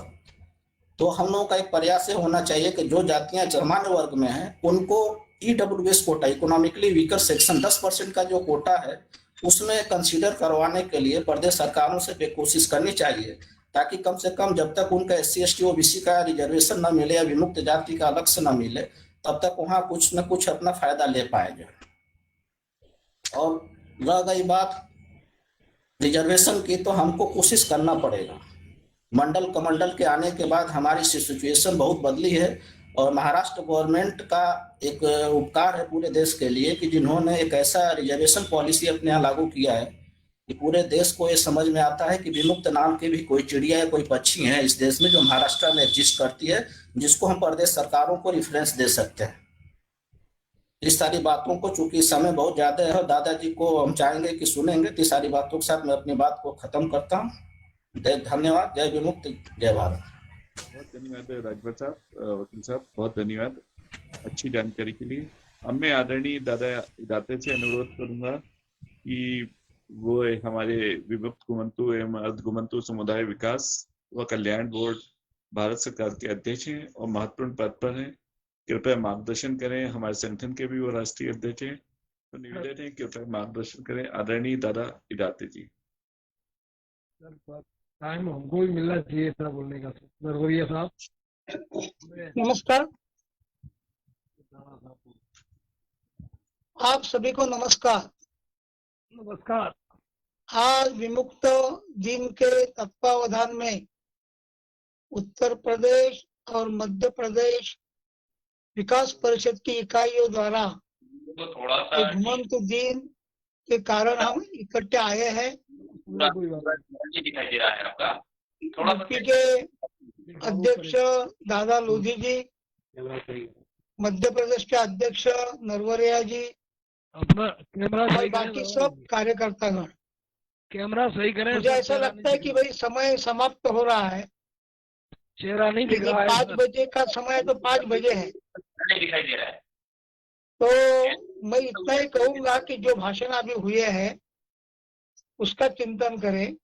तो हम लोगों का एक प्रयास ये होना चाहिए कि जो जातियां सामान्य वर्ग में हैं उनको EWS quota, economically weaker section 10% का जो कोटा है उसमें कंसीडर करवाने के लिए प्रदेश सरकारों से कोशिश करनी चाहिए, ताकि कम से कम जब तक उनका SC ST OBC का रिजर्वेशन न मिले या विमुक्त जाति का अलग से न मिले, तब तक वहाँ कुछ न कुछ अपना फायदा ले पाएंगे। और रह गई बात रिजर्वेशन की, तो हमको कोशिश करना पड़ेगा। मंडल कमंडल के आने के बाद हमारी सिचुएशन बहुत बदली है, और महाराष्ट्र गवर्नमेंट का एक उपकार है पूरे देश के लिए कि जिन्होंने एक ऐसा रिजर्वेशन पॉलिसी अपने यहाँ लागू किया है कि पूरे देश को ये समझ में आता है कि विमुक्त नाम की भी कोई चिड़िया या कोई पक्षी है इस देश में जो महाराष्ट्र में एग्जिस्ट करती है, जिसको हम प्रदेश सरकारों को रेफरेंस दे सकते हैं। इस सारी बातों को, चूंकि समय बहुत ज्यादा है, दादाजी को हम चाहेंगे कि सुनेंगे, तो सारी बातों के साथ मैं अपनी बात को खत्म करता हूँ। धन्यवाद। जय विमुक्त, जय भारत। बहुत धन्यवाद राजभर साहब, वकील साहब, बहुत धन्यवाद अच्छी जानकारी के लिए। अब मैं आदरणीय दाते से अनुरोध करूंगा कि वो हमारे विमुक्त घुमंतु एवं अर्ध घुमंतु समुदाय विकास व कल्याण बोर्ड भारत सरकार के अध्यक्ष हैं और महत्वपूर्ण पद पर हैं, कृपया मार्गदर्शन करें। हमारे संगठन के भी वो राष्ट्रीय अध्यक्ष हैं, तो निवेदन है कृपया मार्गदर्शन करें। आदरणीय दादा इदाते जी। टाइम हमको भी मिलना चाहिए इतना बोलने का। नरवरिया साहब नमस्कार, आप सभी को नमस्कार। नमस्कार। आज विमुक्त दिन के तत्वावधान में उत्तर प्रदेश और मध्य प्रदेश विकास परिषद की इकाइयों द्वारा तो थोड़ा सा घुमंतु दिन के कारण हम इकट्ठे आए हैं। दिखाई दे रहा है आपका थोड़ा यूपी के अध्यक्ष दादा लोधी जी, मध्य प्रदेश के अध्यक्ष नरवरिया जी, अपना कैमरा और बाकी सब कार्यकर्तागण। कैमरा सही करें। मुझे ऐसा लगता है कि भाई समय समाप्त हो रहा है, चेहरा नहीं दिख रहा है। 5 बजे का समय तो 5 बजे है, नहीं दिखाई दे रहा है। तो मैं इतना ही कहूंगा कि जो भाषण अभी हुए हैं उसका चिंतन करें।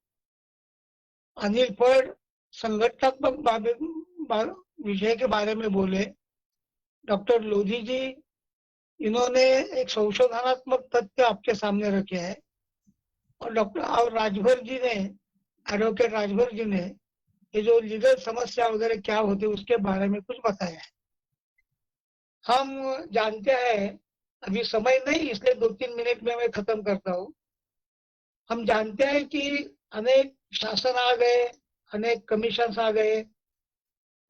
अनिल फड़ संगठनात्मक विषय के बारे में बोले। डॉक्टर लोधी जी, इन्होंने एक संशोधनात्मक तथ्य आपके सामने रखे हैं, और राजभर जी ने, एडवोकेट राजभर जी ने ये जो लीगल समस्या वगैरह क्या होती है उसके बारे में कुछ बताया है। हम जानते हैं, अभी समय नहीं इसलिए 2-3 मिनट में मैं खत्म करता हूँ। हम जानते हैं कि अनेक शासन आ गए, अनेक कमीशन आ गए,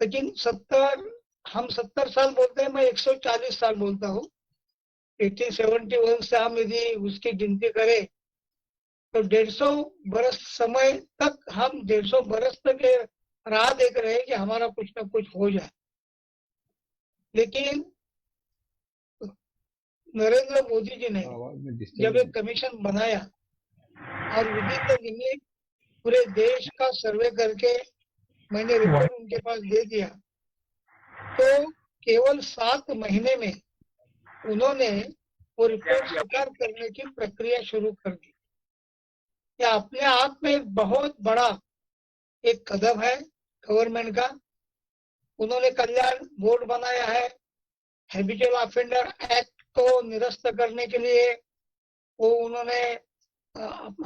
लेकिन हम 70 साल बोलते हैं, मैं 140 साल बोलता हूँ। 1871 से हम यदि उसकी गिनती करें तो 150 बरस समय तक, हम 150 बरस तक राह देख रहे हैं कि हमारा कुछ ना कुछ हो जाए। लेकिन नरेंद्र मोदी जी ने जब एक कमीशन बनाया और विभिन्न पूरे देश का सर्वे करके मैंने रिपोर्ट उनके पास दे दिया, तो केवल 7 महीने में उन्होंने वो रिपोर्ट स्वीकार करने की प्रक्रिया शुरू कर दी। यह अपने आप में एक बहुत बड़ा एक कदम है गवर्नमेंट का। उन्होंने कल्याण बोर्ड बनाया है। हैबिचुअल ऑफेंडर एक्ट को निरस्त करने के लिए वो उन्होंने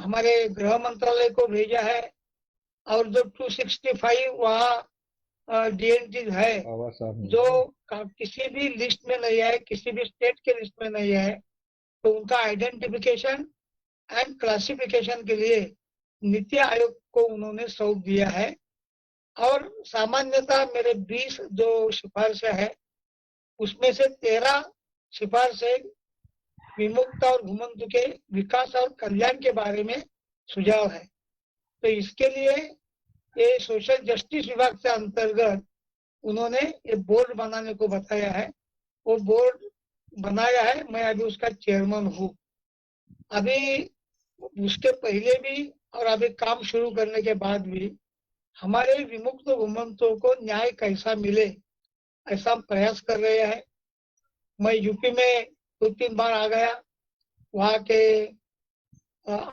हमारे गृह मंत्रालय को भेजा है। और जो 265 वहाँ डीएनटी है जो किसी भी लिस्ट में नहीं है, किसी भी स्टेट के लिस्ट में नहीं है, तो उनका आइडेंटिफिकेशन एंड क्लासिफिकेशन के लिए नीति आयोग को उन्होंने सौंप दिया है। और सामान्यतः मेरे 20 जो सिफारिशें है उसमें से 13 सिफारिशें विमुक्त और घुमंत के विकास और कल्याण के बारे में सुझाव है। तो इसके लिए ये सोशल जस्टिस विभाग से अंतर्गत उन्होंने ये बोर्ड बनाने को बताया है। वो बोर्ड बनाया है, मैं अभी उसका चेयरमैन हूँ। अभी उसके पहले भी और अभी काम शुरू करने के बाद भी हमारे विमुक्त घुमंतों को न्याय कैसा मिले ऐसा हम प्रयास कर रहे हैं। मैं यूपी में 2-3 बार आ गया। वहाँ के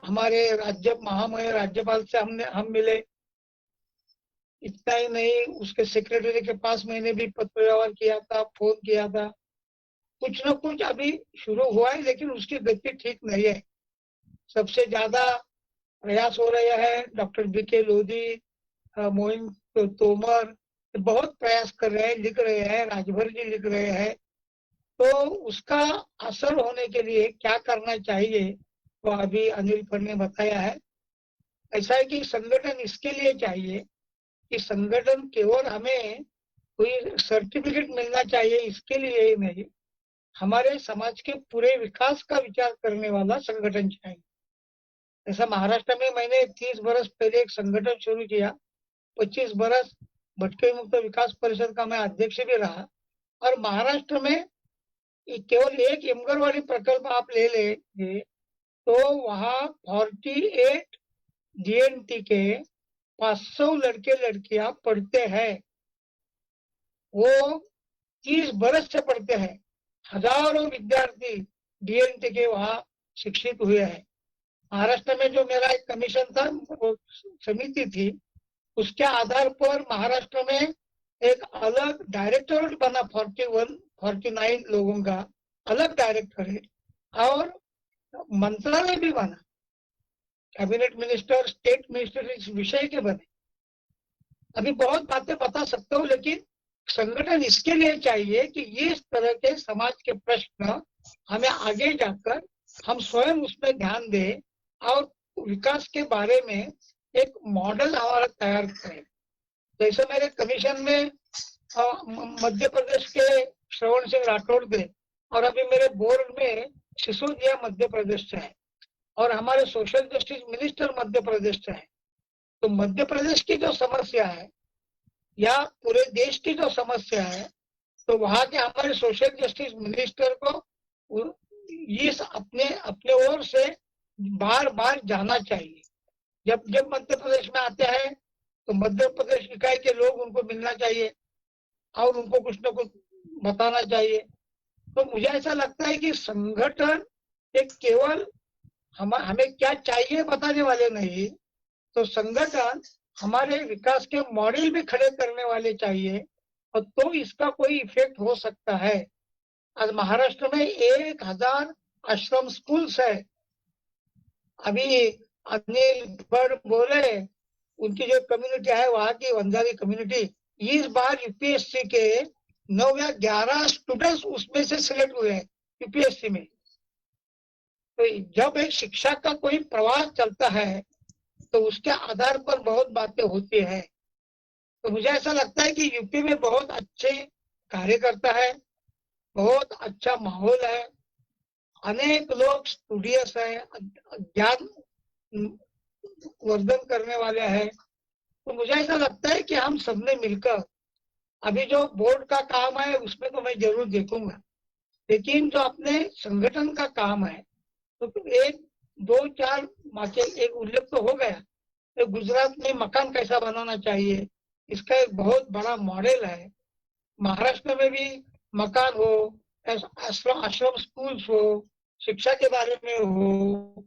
हमारे महामहिम राज्यपाल से हम मिले। इतना ही नहीं, उसके सेक्रेटरी के पास मैंने भी पत्र व्यवहार किया था, फोन किया था। कुछ न कुछ अभी शुरू हुआ है, लेकिन उसकी गति ठीक नहीं है। सबसे ज्यादा प्रयास हो रहे हैं डॉक्टर बीके लोधी, मोइन तोमर बहुत प्रयास कर रहे हैं, लिख रहे हैं, राजभर जी लिख रहे हैं। तो उसका असर होने के लिए क्या करना चाहिए वो अभी अनिल फर ने बताया है। ऐसा है कि संगठन इसके लिए चाहिए कि संगठन केवल हमें कोई सर्टिफिकेट मिलना चाहिए इसके लिए ही नहीं, हमारे समाज के पूरे विकास का विचार करने वाला संगठन चाहिए। ऐसा महाराष्ट्र में मैंने 30 बरस पहले एक संगठन शुरू किया। 25 बरस भटके मुक्त विकास परिषद का मैं अध्यक्ष भी रहा। और महाराष्ट्र में केवल एक इमगरवाड़ी प्रकल्प आप ले लेंगे तो वहाँ 48 डीएनटी के 500 लड़के लड़कियां पढ़ते हैं। वो 30 बरस से पढ़ते हैं। हजारों विद्यार्थी डीएनटी के वहाँ शिक्षित हुए हैं। महाराष्ट्र में जो मेरा एक कमीशन था, वो समिति थी, उसके आधार पर महाराष्ट्र में एक अलग डायरेक्टरेट बना। 49 लोगों का अलग डायरेक्टरेट और मंत्रालय भी बना। कैबिनेट मिनिस्टर, स्टेट मिनिस्टर इस विषय के बने। अभी बहुत बातें बता सकता हूँ, लेकिन संगठन इसके लिए चाहिए कि इस तरह के समाज के प्रश्न हमें आगे जाकर हम स्वयं उसमें ध्यान दें और विकास के बारे में एक मॉडल हमारा तैयार करें। जैसे मेरे कमीशन में मध्य प्रदेश के श्रवण सिंह राठौड़ थे और अभी मेरे बोर्ड में सिसोदिया मध्य प्रदेश से है और हमारे social justice minister Madhya Pradesh से है। तो मध्य प्रदेश की जो समस्या है या पूरे देश की जो समस्या है, तो वहाँ के हमारे सोशल जस्टिस मिनिस्टर को इस अपने ओर से बार बार जाना चाहिए। जब मध्य प्रदेश में आते हैं तो मध्य प्रदेश इकाई के लोग उनको मिलना चाहिए और उनको कुछ न कुछ बताना चाहिए। तो मुझे ऐसा लगता है कि संगठन एक केवल हमें क्या चाहिए बताने वाले नहीं, तो संगठन हमारे विकास के मॉडल भी खड़े करने वाले चाहिए और तो इसका कोई इफेक्ट हो सकता है। आज महाराष्ट्र में 1000 आश्रम स्कूल्स है। अभी अनिल भट्ट बोले उनकी जो कम्युनिटी है वहाँ की वंजारी कम्युनिटी, इस बार यूपीएससी के 9 या 11 स्टूडेंट्स उसमें से सिलेक्ट हुए हैं यूपीएससी में। तो जब एक शिक्षा का कोई प्रवास चलता है तो उसके आधार पर बहुत बातें होती है। तो मुझे ऐसा लगता है कि यूपी में बहुत अच्छे कार्यकर्ता है, बहुत अच्छा माहौल है, अनेक लोग स्टूडियस है, ज्ञान वर्धन करने वाले हैं। तो मुझे ऐसा लगता है कि हम सबने मिलकर अभी जो बोर्ड का काम है उसमें तो मैं जरूर देखूंगा, लेकिन जो अपने संगठन का काम है तो 1-2-4 एक उल्लेख तो हो गया। तो गुजरात में मकान कैसा बनाना चाहिए इसका एक बहुत बड़ा मॉडल है। महाराष्ट्र में भी मकान हो, आश्रम स्कूल्स हो, शिक्षा के बारे में हो,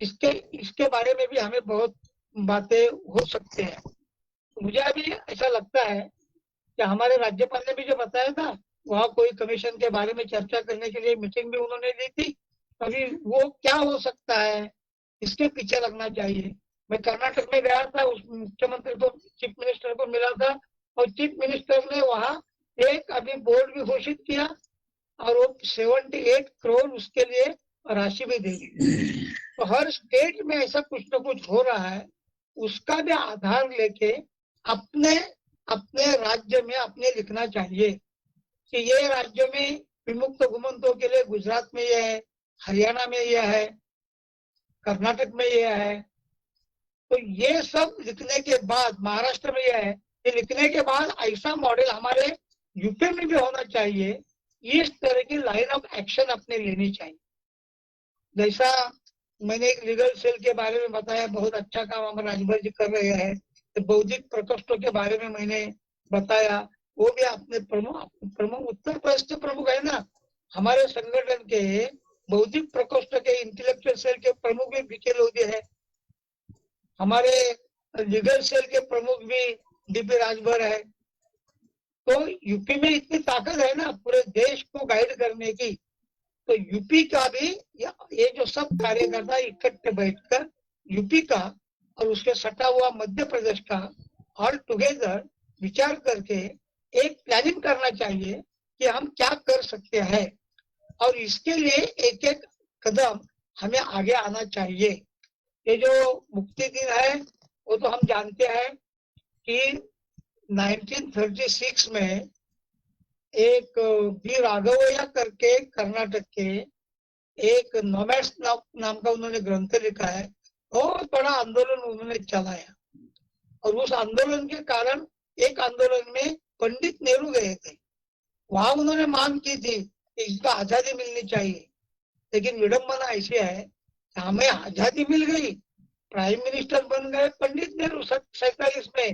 इसके बारे में भी हमें बहुत बातें हो सकते हैं। मुझे अभी ऐसा लगता है कि हमारे राज्यपाल ने भी जो बताया था, वहाँ कोई कमीशन के बारे में चर्चा करने के लिए मीटिंग भी उन्होंने ली थी। अभी वो क्या हो सकता है, इसके पीछे लगना चाहिए। मैं कर्नाटक में गया था, उस मुख्यमंत्री को, चीफ मिनिस्टर को मिला था, और चीफ मिनिस्टर ने वहाँ एक अभी बोर्ड भी घोषित किया और वो 78 करोड़ उसके लिए राशि भी दे दी। तो हर स्टेट में ऐसा कुछ न कुछ हो रहा है, उसका भी आधार लेके अपने अपने राज्य में अपने लिखना चाहिए कि ये राज्य में विमुक्त घुमंतों के लिए गुजरात में ये है, हरियाणा में ये है, कर्नाटक में ये है। तो ये सब लिखने के बाद, महाराष्ट्र में ये है, ये लिखने के बाद ऐसा मॉडल हमारे यूपी में भी होना चाहिए। इस तरह की लाइन ऑफ एक्शन अपने लेनी चाहिए। जैसा मैंने एक लीगल सेल के बारे में बताया, बहुत अच्छा काम हमारे राजभर जी कर रहे हैं। तो बौद्धिक प्रकोष्ठों के बारे में मैंने बताया, वो भी अपने प्रमुख उत्तर प्रदेश के प्रमुख है ना, हमारे संगठन के बौद्धिक प्रकोष्ठ के इंटेलेक्चुअल सेल के प्रमुख भी बीके लोधी है, हमारे लीगल सेल के प्रमुख भी डीपी राजभर है। तो यूपी में इतनी ताकत है ना पूरे देश को गाइड करने की, तो यूपी का भी ये जो सब कार्यकर्ता इकट्ठे बैठकर यूपी का और उसके सटा हुआ मध्य प्रदेश का ऑल टुगेदर विचार करके एक प्लानिंग करना चाहिए कि हम क्या कर सकते हैं, और इसके लिए एक एक कदम हमें आगे आना चाहिए। ये जो मुक्ति दिन है वो तो हम जानते हैं कि 1936 में एक बी राघवैया करके कर्नाटक के एक नोमैड्स नाम का उन्होंने ग्रंथ लिखा है। बहुत बड़ा आंदोलन उन्होंने चलाया, और उस आंदोलन के कारण एक आंदोलन में पंडित नेहरू गए थे, वहां उन्होंने मांग की थी कि इसको आजादी मिलनी चाहिए। लेकिन विडंबना ऐसी है, हमें आजादी मिल गई, प्राइम मिनिस्टर बन गए पंडित नेहरू 47 में,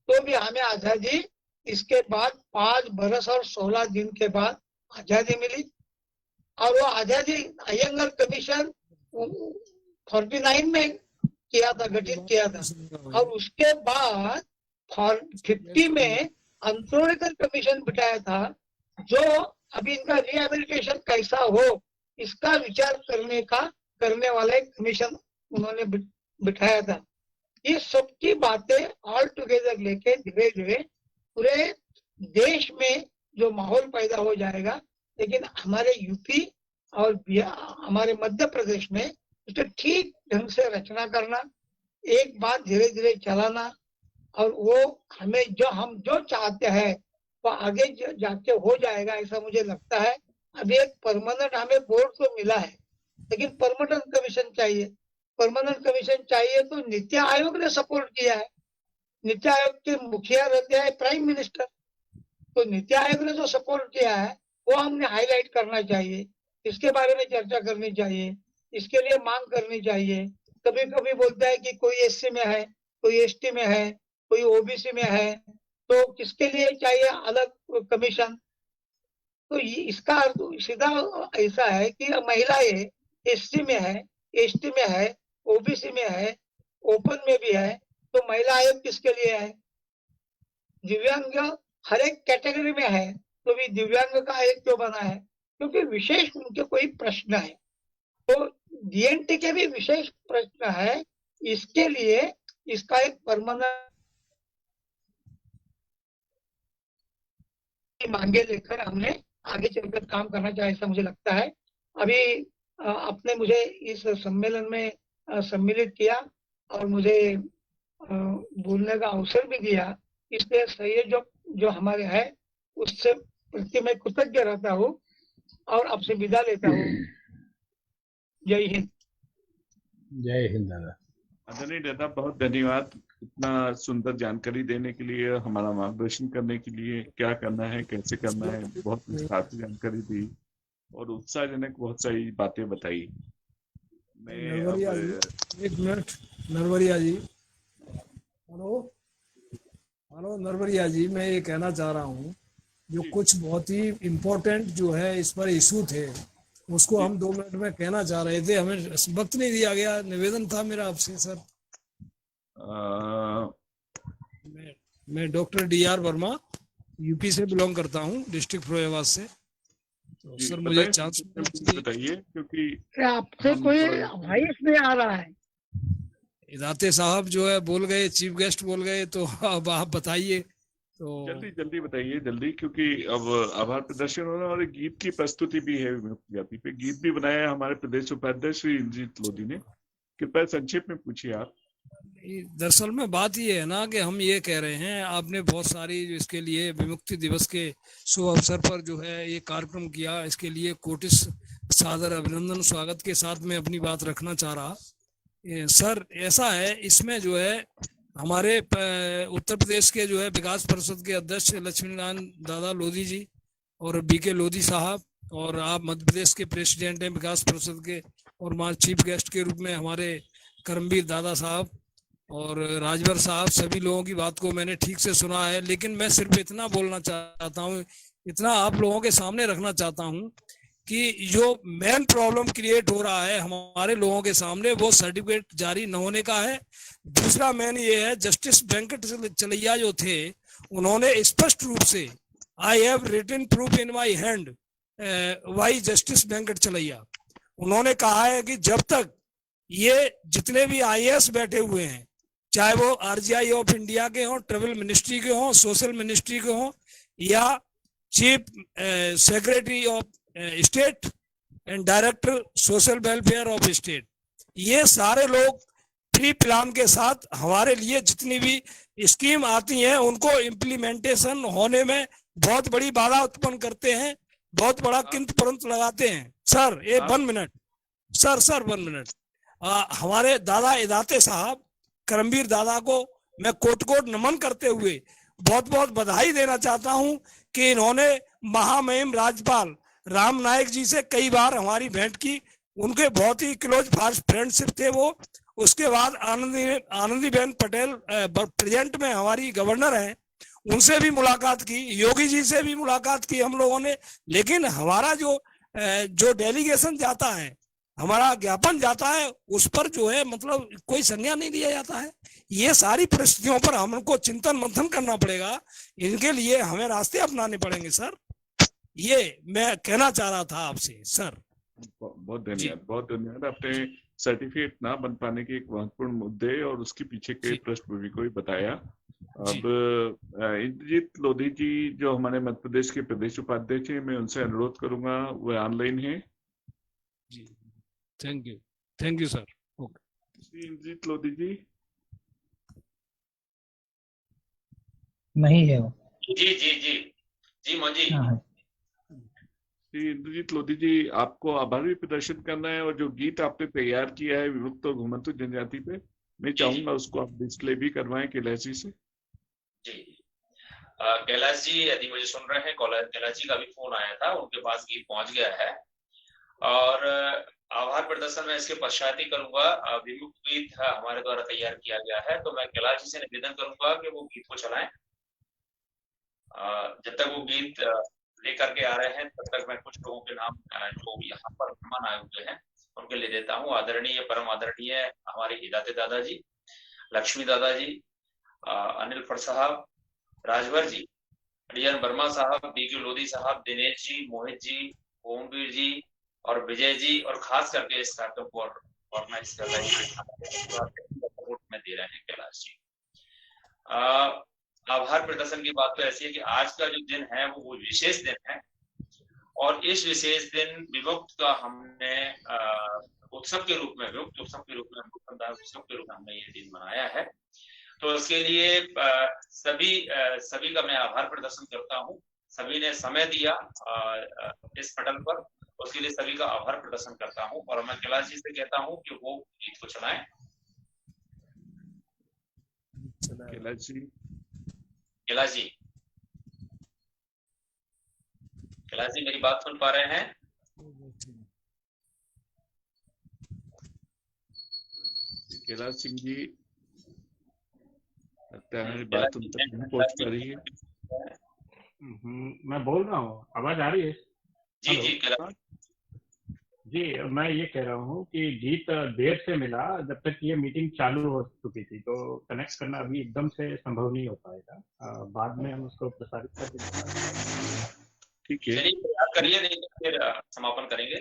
तो भी हमें आजादी इसके बाद 5 बरस और 16 दिन के बाद आजादी मिली। और वो आजादी अयंगर कमीशन 49 में किया था, गठित किया था, और उसके बाद 50 में अंत्योदय कमीशन बिठाया था, जो अभी इनका रिहेबिलिटेशन कैसा हो इसका विचार करने वाला एक कमीशन उन्होंने बिठाया था। ये सबकी बातें ऑल टुगेदर लेके धीरे धीरे पूरे देश में जो माहौल पैदा हो जाएगा, लेकिन हमारे यूपी और हमारे मध्य प्रदेश में उसे ठीक ढंग से रचना करना, एक बात धीरे धीरे चलाना, और वो हम जो चाहते हैं वो आगे जाके हो जाएगा, ऐसा मुझे लगता है। अभी एक परमानेंट हमें बोर्ड तो मिला है, लेकिन परमानेंट कमीशन चाहिए। परमानेंट कमीशन चाहिए तो नीति आयोग ने सपोर्ट किया है, नीति आयोग के मुखिया रहते हैं प्राइम मिनिस्टर, तो नीति आयोग ने जो सपोर्ट किया है वो हमने हाईलाइट करना चाहिए, इसके बारे में चर्चा करनी चाहिए, इसके लिए मांग करनी चाहिए। कभी कभी बोलता है कि कोई एससी में है, कोई एसटी में है, कोई ओबीसी में है, तो किसके लिए चाहिए अलग कमीशन। तो इसका अर्थ सीधा ऐसा है कि महिलाएं एससी में है, एसटी में है, ओबीसी में है, ओपन में भी है, तो महिला आयोग किसके लिए है। दिव्यांग हर एक कैटेगरी में है, तो भी दिव्यांग का आयोग क्यों बना है, क्योंकि विशेष उनके कोई प्रश्न है। तो डीएनटी के भी विशेष प्रश्न है, इसके लिए इसका एक परमानेंट मांगे लेकर हमने आगे चलकर काम करना चाहिए, ऐसा मुझे लगता है। अभी आपने मुझे इस सम्मेलन में सम्मिलित किया और मुझे बोलने का अवसर भी दिया, इसलिए सहयोग जो हमारे है उससे प्रति मैं कृतज्ञ रहता हूँ और आपसे विदा लेता हूँ। जय हिंद। जय हिंद दादा। आदरणीय दादा, बहुत धन्यवाद इतना सुंदर जानकारी देने के लिए, हमारा मार्गदर्शन करने के लिए, क्या करना है कैसे करना है, बहुत विस्तार से जानकारी दी और उत्साहजनक बहुत सारी बातें बताई। मैं एक मिनट, नरवरिया जी, हेलो नरवरिया जी, मैं ये कहना चाह रहा हूँ, जो कुछ बहुत ही इम्पोर्टेंट जो है इस पर इशू थे उसको हम 2 मिनट में कहना चाह रहे थे, हमें वक्त नहीं दिया गया। निवेदन था मेरा आपसे सर। मैं डॉक्टर डी.आर. वर्मा, यूपी से बिलोंग करता हूँ, डिस्ट्रिक्ट फिरोजाबाद से। तो जी, सर मुझे बताइए, चांस बताइए, क्योंकि आपसे हम कोई थोड़ा- वॉइस नहीं आ रहा है। इदाते साहब जो है बोल गए, चीफ गेस्ट बोल गए, तो अब आप बताइए। तो जल्दी जल्दी बताइए, जल्दी, क्योंकि अब आभार प्रदर्शन हो रहा है और एक गीत की प्रस्तुति भी है विमुक्त जाति पे। गीत भी बनाया है हमारे प्रदेश उपाध्यक्ष श्री इंद्रजीत लोधी ने। कृपया संक्षेप में पूछिए आप। दरअसल में बात ये है ना कि हम ये कह रहे हैं, आपने बहुत सारी इसके लिए विमुक्ति दिवस के शुभ अवसर पर जो है ये कार्यक्रम किया, इसके लिए कोटिस सादर अभिनंदन स्वागत के साथ में अपनी बात रखना चाह रहा। सर ऐसा है, इसमें जो है हमारे उत्तर प्रदेश के जो है विकास परिषद के अध्यक्ष लक्ष्मीनारायण दादा लोधी जी और बीके लोधी साहब, और आप मध्य प्रदेश के प्रेसिडेंट हैं विकास परिषद के, और वहाँ चीफ गेस्ट के रूप में हमारे करमवीर दादा साहब और राजभर साहब, सभी लोगों की बात को मैंने ठीक से सुना है। लेकिन मैं सिर्फ इतना बोलना चाहता हूँ, इतना आप लोगों के सामने रखना चाहता हूँ कि जो मेन प्रॉब्लम क्रिएट हो रहा है हमारे लोगों के सामने, वो सर्टिफिकेट जारी न होने का है। दूसरा मेन ये है, जस्टिस वेंकट चलैया जो थे, उन्होंने स्पष्ट रूप से, I have written proof in my hand why Justice Venkat Chalaiah, उन्होंने कहा है कि जब तक ये जितने भी IAS बैठे हुए हैं, चाहे वो RGI ऑफ इंडिया के हों, ट्रेवल मिनिस्ट्री के हों, सोशल मिनिस्ट्री के हों, या chief secretary of state and director social welfare of state, ये सारे लोग प्री प्लान के साथ हमारे लिए जितनी भी स्कीम आती हैं उनको इम्प्लीमेंटेशन होने में बहुत बड़ी बाधा उत्पन्न करते हैं, बहुत बड़ा किंतु परंतु लगाते हैं। सर ये 1 मिनट सर 1 मिनट, हमारे दादा इदाते साहब करमवीर दादा को मैं कोट कोट नमन करते हुए बहुत बहुत बधाई देना चाहता हूं कि इन्होंने महामहिम राज्यपाल राम नाईक जी से कई बार हमारी भेंट की, उनके बहुत ही क्लोज फ्रेंडशिप थे वो। उसके बाद आनंदीबेन पटेल प्रेजेंट में हमारी गवर्नर हैं, उनसे भी मुलाकात की, योगी जी से भी मुलाकात की हम लोगों ने। लेकिन हमारा जो डेलीगेशन जाता है, हमारा ज्ञापन जाता है, उस पर जो है मतलब कोई संज्ञान नहीं लिया जाता है। ये सारी परिस्थितियों पर हमको चिंतन मंथन करना पड़ेगा, इनके लिए हमें रास्ते अपनाने पड़ेंगे सर। ये मैं कहना चाह रहा था आपसे सर। बहुत धन्यवाद, बहुत धन्यवाद। आपने सर्टिफिकेट ना बन पाने के एक महत्वपूर्ण मुद्दे और उसके पीछे के पृष्ठभूमि को भी बताया। अब इंद्रजीत लोधी जी जो हमारे मध्य प्रदेश के प्रदेश उपाध्यक्ष हैं, मैं उनसे अनुरोध करूंगा, वो ऑनलाइन है। जी thank you sir. Okay Indrajeet Lodhi ji नहीं है वो। जी मोजी। इंद्रजीत लोधी जी, आपको आभार भी प्रदर्शन करना है, और जो गीत आपने तैयार किया है विमुक्त और घुमंतु जनजाति पे, मैं चाहूंगा उसको आप डिस्प्ले भी करवाएं कैलाश जी से। जी कैलाश जी यदि मुझे सुन रहे हैं, कैलाश जी का भी फोन आया था, उनके पास गीत पहुंच गया है, और आभार प्रदर्शन में इसके पश्चात ही करूंगा। विमुक्त गीत हमारे द्वारा तैयार किया गया है, तो मैं कैलाश जी से निवेदन करूंगा कि वो गीत को चलाएं। जब तक वो गीत लेकर के आ रहे हैं, तब तक मैं कुछ लोगों के नाम जो यहाँ पर मेहमान आए हुए हैं उनके ले देता हूँ। आदरणीय परम आदरणीय हमारे इदाते दादाजी, लक्ष्मी दादाजी, अनिल फर साहब, राजभर जी, अरियन वर्मा साहब, बीके लोधी साहब, दिनेश जी, मोहित जी, ओमवीर जी और विजय जी, और खास करके इस कार्यक्रम को ऑर्गेनाइज कर रहे हैं, सपोर्ट में दे रहे हैं कैलाश जी। आभार प्रदर्शन की बात तो ऐसी है कि आज का जो दिन है वो विशेष दिन है, और इस विशेष दिन विमुक्त का हमने उत्सव के रूप में, विमुक्त उत्सव के रूप में, उत्सव के रूप में हमने ये दिन मनाया है। तो इसके लिए सभी का मैं आभार प्रदर्शन करता हूँ। सभी ने समय दिया इस पटल पर, उसके लिए सभी का आभार प्रदर्शन करता हूँ। और मैं कैलाश जी से कहता हूँ कि वो गीत को चलाएं। कैलाश जी मेरी बात सुन पा रहे हैं? कैलाश सिंह जी, लगता है मेरी बात उन तक नहीं पहुंच पा रही है। मैं बोल रहा हूँ, आवाज आ रही है? जी जी, मैं ये कह रहा हूँ कि गीत देर से मिला, जब तक ये मीटिंग चालू हो चुकी थी, तो कनेक्ट करना अभी एकदम से संभव नहीं हो पाएगा। बाद में हम उसको प्रसारित कर देंगे। ठीक है, चलिए प्रयास करिए, नहीं तो फिर समापन करेंगे।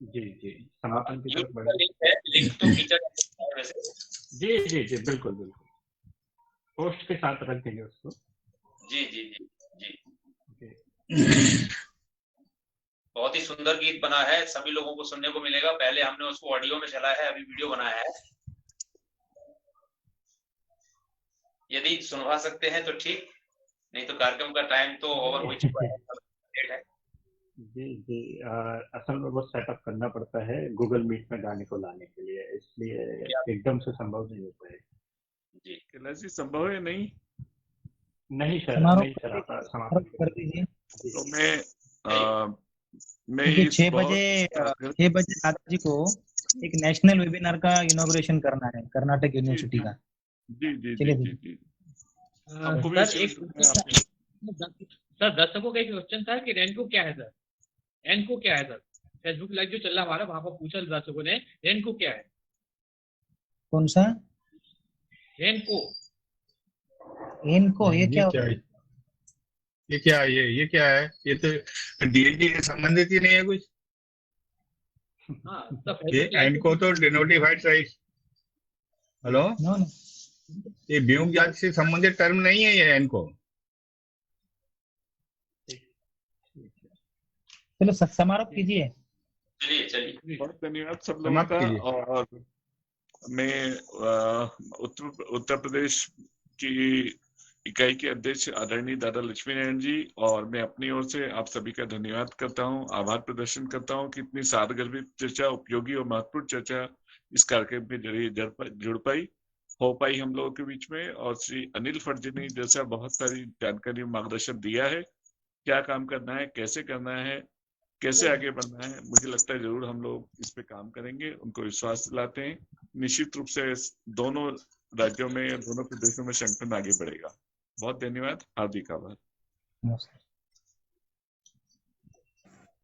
जी, समापन की तरफ YouTube का बढ़े। लिंक है, लिंक तो खींचा जा सकता है वैसे। जी, बिल्कुल। पोस्ट के साथ रख देंगे उसको। जी। जी। बहुत ही सुंदर गीत बना है, सभी लोगों को सुनने को मिलेगा। पहले हमने उसको ऑडियो में चलाया है, अभी वीडियो बनाया है। यदि सुनवा सकते हैं तो ठीक, नहीं तो कार्यक्रम का टाइम तो ओवर हो चुका है, लेट है। जी, असल में वो सेटअप करना पड़ता है गूगल मीट में गाने को लाने के लिए, इसलिए एकदम से संभव नहीं होता है। जी, कैलाश जी संभव है? नहीं सर, नहीं सर, आप समापन कर दीजिए। तो मैं क्योंकि इस 6 बजे दादाजी को एक नेशनल वेबिनार का इनॉग्रेशन करना है कर्नाटक यूनिवर्सिटी का। जी। सर दर्शकों का एक क्वेश्चन था कि रेनको क्या है सर? रेनको क्या है सर? फेसबुक लाइव जो चल रहा हमारा, वहां पर पूछा दर्शकों ने रेनको क्या है? कौन सा रेनको? इनको ये क्या है? ये क्या है? ये क्या है? ये तो डीएनडी से संबंधित ही नहीं है कुछ। ये इनको तो डिनोटिफाइड राइट्स। हेलो, ये व्यूम जाति से संबंधित टर्म नहीं है ये इनको। चलो समारोह कीजिए। चलिए। बहुत धन्यवाद सब लोगों का। और मैं उत्तर प्रदेश की इकाई के अध्यक्ष आदरणीय दादा लक्ष्मी नारायण जी और मैं अपनी ओर से आप सभी का धन्यवाद करता हूं, आभार प्रदर्शन करता हूं कि इतनी सारगर्भित चर्चा, उपयोगी और महत्वपूर्ण चर्चा इस कार्यक्रम के जरिए जुड़ पाई हम लोगों के बीच में। और श्री अनिल फर्जी ने जैसा बहुत सारी जानकारी मार्गदर्शन दिया है, क्या काम करना है, कैसे करना है, कैसे आगे बढ़ना है, मुझे लगता है जरूर हम लोग इस पे काम करेंगे। उनको विश्वास दिलाते हैं, निश्चित रूप से दोनों राज्यों में, दोनों प्रदेशों में संगठन आगे बढ़ेगा। बहुत धन्यवाद, हार्दिक आभार। नमस्कार।